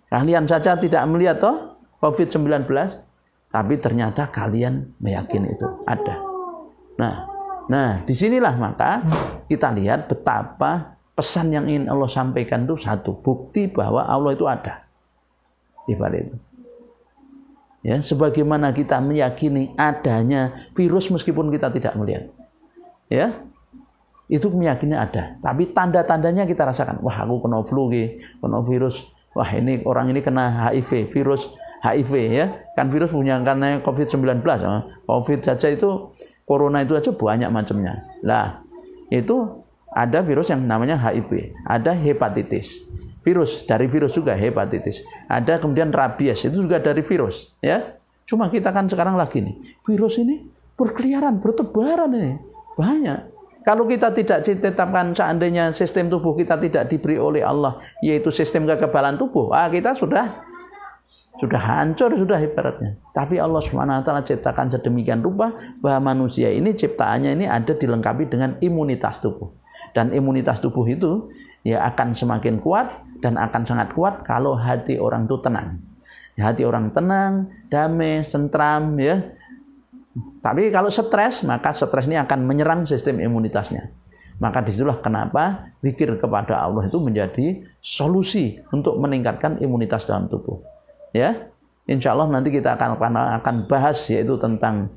kalian saja tidak melihat toh COVID-19, tapi ternyata kalian meyakini itu ada. Nah, disinilah maka kita lihat betapa pesan yang ingin Allah sampaikan itu satu, bukti bahwa Allah itu ada. Ibarat itu. Ya, sebagaimana kita meyakini adanya virus meskipun kita tidak melihat. Ya. Itu meyakini ada, tapi tanda-tandanya kita rasakan. Wah, aku kena flu, kena virus. Wah, ini orang ini kena HIV, virus HIV ya. Kan virus punya karena COVID-19. COVID saja itu, corona itu aja banyak macamnya. Lah, itu ada virus yang namanya HIV, ada hepatitis. Virus, dari virus juga hepatitis. Ada kemudian rabies, itu juga dari virus, ya. Cuma kita kan sekarang lagi nih, virus ini berkeliaran, bertebaran ini. Banyak. Kalau kita tidak ditetapkan seandainya sistem tubuh kita tidak diberi oleh Allah, yaitu sistem kekebalan tubuh, kita sudah hancur, sudah ibaratnya. Tapi Allah SWT ciptakan sedemikian rupa bahwa manusia ini ciptaannya ini ada dilengkapi dengan imunitas tubuh. Dan imunitas tubuh itu ya akan semakin kuat dan akan sangat kuat kalau hati orang itu tenang. Ya, hati orang tenang, damai, tentram, ya. Tapi kalau stres, maka stres ini akan menyerang sistem imunitasnya. Maka disitulah kenapa zikir kepada Allah itu menjadi solusi untuk meningkatkan imunitas dalam tubuh. Ya, insya Allah nanti kita akan bahas yaitu tentang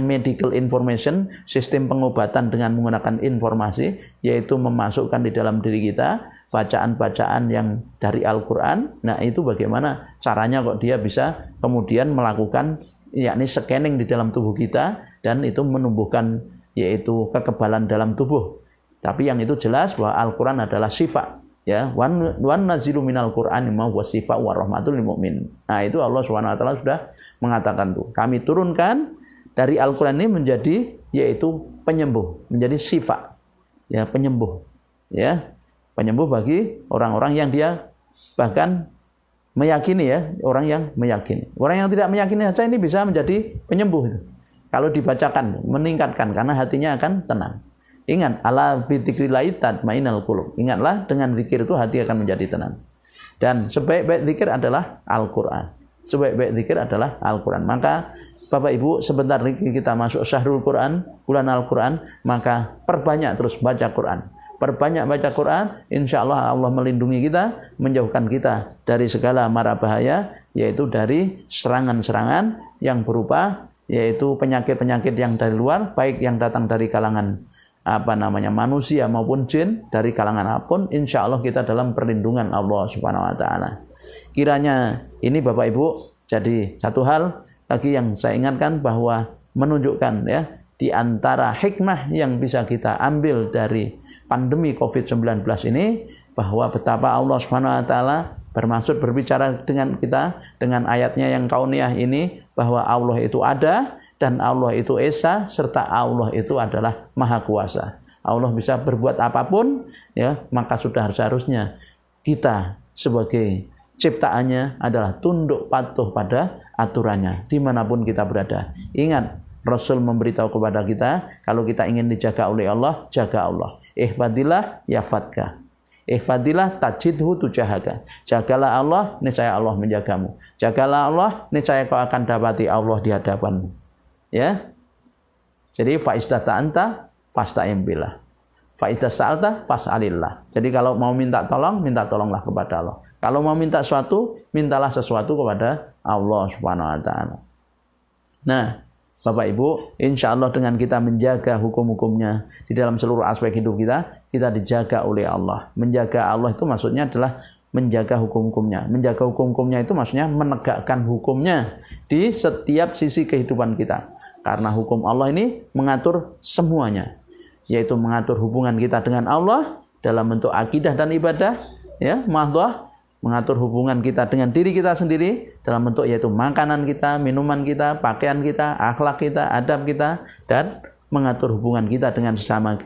medical information, sistem pengobatan dengan menggunakan informasi, yaitu memasukkan di dalam diri kita bacaan-bacaan yang dari Al-Quran. Nah, itu bagaimana caranya kok dia bisa kemudian melakukan yakni scanning di dalam tubuh kita dan itu menumbuhkan yaitu kekebalan dalam tubuh. Tapi yang itu jelas bahwa Al-Quran adalah syifa. Ya, wan nazilu minal Qur'ani ma huwa syifa wa rahmatul lil mu'min. Nah, itu Allah SWT sudah mengatakan tuh. Kami turunkan dari Al-Quran ini menjadi yaitu penyembuh, menjadi syifa. Ya, penyembuh. Ya. Penyembuh bagi orang-orang yang dia bahkan meyakini, ya, orang yang meyakini. Orang yang tidak meyakini saja ini bisa menjadi penyembuh itu. Kalau dibacakan, meningkatkan karena hatinya akan tenang. Ingat, ala bidzikrillah tatmainnul qulub. Ingatlah dengan zikir itu hati akan menjadi tenang. Dan sebaik-baik zikir adalah Al-Qur'an. Sebaik-baik zikir adalah Al-Qur'an. Maka Bapak Ibu, sebentar lagi kita masuk Syahrul Qur'an, bulan Al-Qur'an, maka perbanyak terus baca Qur'an. Perbanyak baca Quran, insya Allah Allah melindungi kita, menjauhkan kita dari segala mara bahaya, yaitu dari serangan-serangan yang berupa yaitu penyakit-penyakit yang dari luar, baik yang datang dari kalangan manusia maupun jin, dari kalangan apapun, insya Allah kita dalam perlindungan Allah Subhanahu Wa Taala. Kiranya ini Bapak Ibu, jadi satu hal lagi yang saya ingatkan bahwa menunjukkan ya di antara hikmah yang bisa kita ambil dari pandemi COVID-19 ini, bahwa betapa Allah SWT bermaksud berbicara dengan kita dengan ayatnya yang kauniyah ini, bahwa Allah itu ada dan Allah itu esa, serta Allah itu adalah maha kuasa. Allah bisa berbuat apapun, ya, maka sudah seharusnya kita sebagai ciptaannya adalah tunduk patuh pada aturannya dimanapun kita berada. Ingat, Rasul memberitahu kepada kita, kalau kita ingin dijaga oleh Allah, jaga Allah. Ihfadillah yafadka. Ihfadillah tajidhu tujahaka. Jagalah Allah, niscaya Allah menjagamu. Jagalah Allah, niscaya kau akan dapati Allah di hadapanmu. Ya. Jadi fa'istata anta fasta'in billah. Fa'idza sa'alta fas'alillah. Jadi kalau mau minta tolong, minta tolonglah kepada Allah. Kalau mau minta sesuatu, mintalah sesuatu kepada Allah Subhanahu wa taala. Nah, Bapak Ibu, insya Allah dengan kita menjaga hukum-hukumnya di dalam seluruh aspek hidup kita, kita dijaga oleh Allah. Menjaga Allah itu maksudnya adalah menjaga hukum-hukumnya. Menjaga hukum-hukumnya itu maksudnya menegakkan hukumnya di setiap sisi kehidupan kita. Karena hukum Allah ini mengatur semuanya, yaitu mengatur hubungan kita dengan Allah dalam bentuk akidah dan ibadah, ya, mahdhah, mengatur hubungan kita dengan diri kita sendiri dalam bentuk yaitu makanan kita, minuman kita, pakaian kita, akhlak kita, adab kita, dan mengatur hubungan kita dengan sesama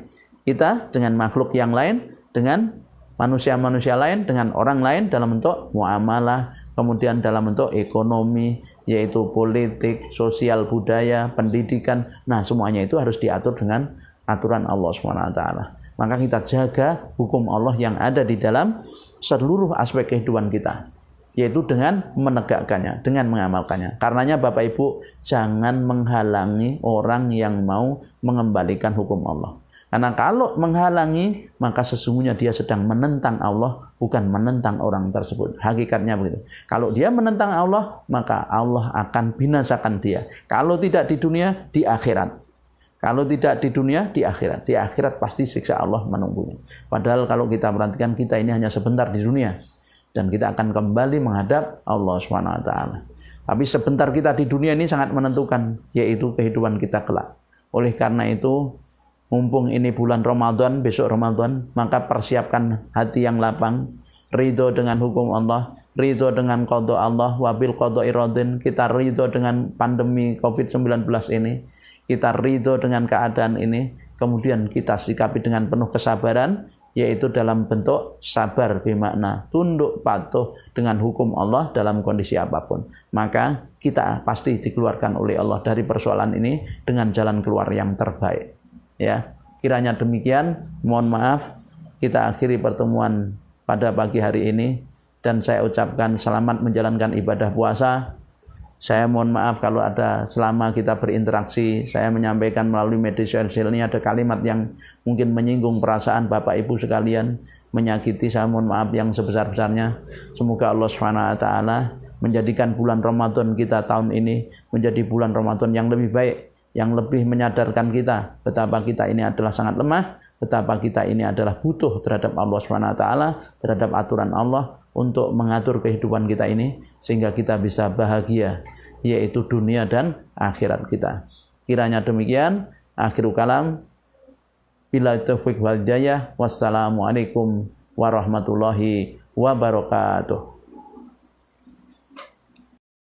kita, dengan makhluk yang lain, dengan manusia-manusia lain, dengan orang lain dalam bentuk muamalah, kemudian dalam bentuk ekonomi, yaitu politik, sosial, budaya, pendidikan. Nah, semuanya itu harus diatur dengan aturan Allah SWT. Maka kita jaga hukum Allah yang ada di dalam seluruh aspek kehidupan kita, yaitu dengan menegakkannya, dengan mengamalkannya. Karenanya Bapak Ibu, jangan menghalangi orang yang mau mengembalikan hukum Allah. Karena kalau menghalangi, maka sesungguhnya dia sedang menentang Allah, bukan menentang orang tersebut. Hakikatnya begitu. Kalau dia menentang Allah, maka Allah akan binasakan dia. Kalau tidak di dunia, di akhirat. Kalau tidak di dunia, di akhirat. Di akhirat pasti siksa Allah menunggunya. Padahal kalau kita perhatikan, kita ini hanya sebentar di dunia. Dan kita akan kembali menghadap Allah SWT. Tapi sebentar kita di dunia ini sangat menentukan, yaitu kehidupan kita kelak. Oleh karena itu, mumpung ini bulan Ramadan, besok Ramadan, maka persiapkan hati yang lapang, ridho dengan hukum Allah, ridho dengan qadha Allah, wabil qadha'i radin. Kita ridho dengan pandemi COVID-19 ini, kita ridho dengan keadaan ini, kemudian kita sikapi dengan penuh kesabaran, yaitu dalam bentuk sabar bermakna tunduk patuh dengan hukum Allah dalam kondisi apapun. Maka kita pasti dikeluarkan oleh Allah dari persoalan ini dengan jalan keluar yang terbaik. Ya, kiranya demikian. Mohon maaf, kita akhiri pertemuan pada pagi hari ini dan saya ucapkan selamat menjalankan ibadah puasa. Saya mohon maaf kalau ada selama kita berinteraksi, saya menyampaikan melalui media sosial ini ada kalimat yang mungkin menyinggung perasaan Bapak Ibu sekalian, menyakiti. Saya mohon maaf yang sebesar-besarnya. Semoga Allah SWT menjadikan bulan Ramadan kita tahun ini menjadi bulan Ramadan yang lebih baik, yang lebih menyadarkan kita betapa kita ini adalah sangat lemah, betapa kita ini adalah butuh terhadap Allah SWT, terhadap aturan Allah untuk mengatur kehidupan kita ini sehingga kita bisa bahagia, yaitu dunia dan akhirat kita. Kiranya demikian. Akhirul kalam, billahi taufiq wal hidayah. Wassalamualaikum warahmatullahi wabarakatuh.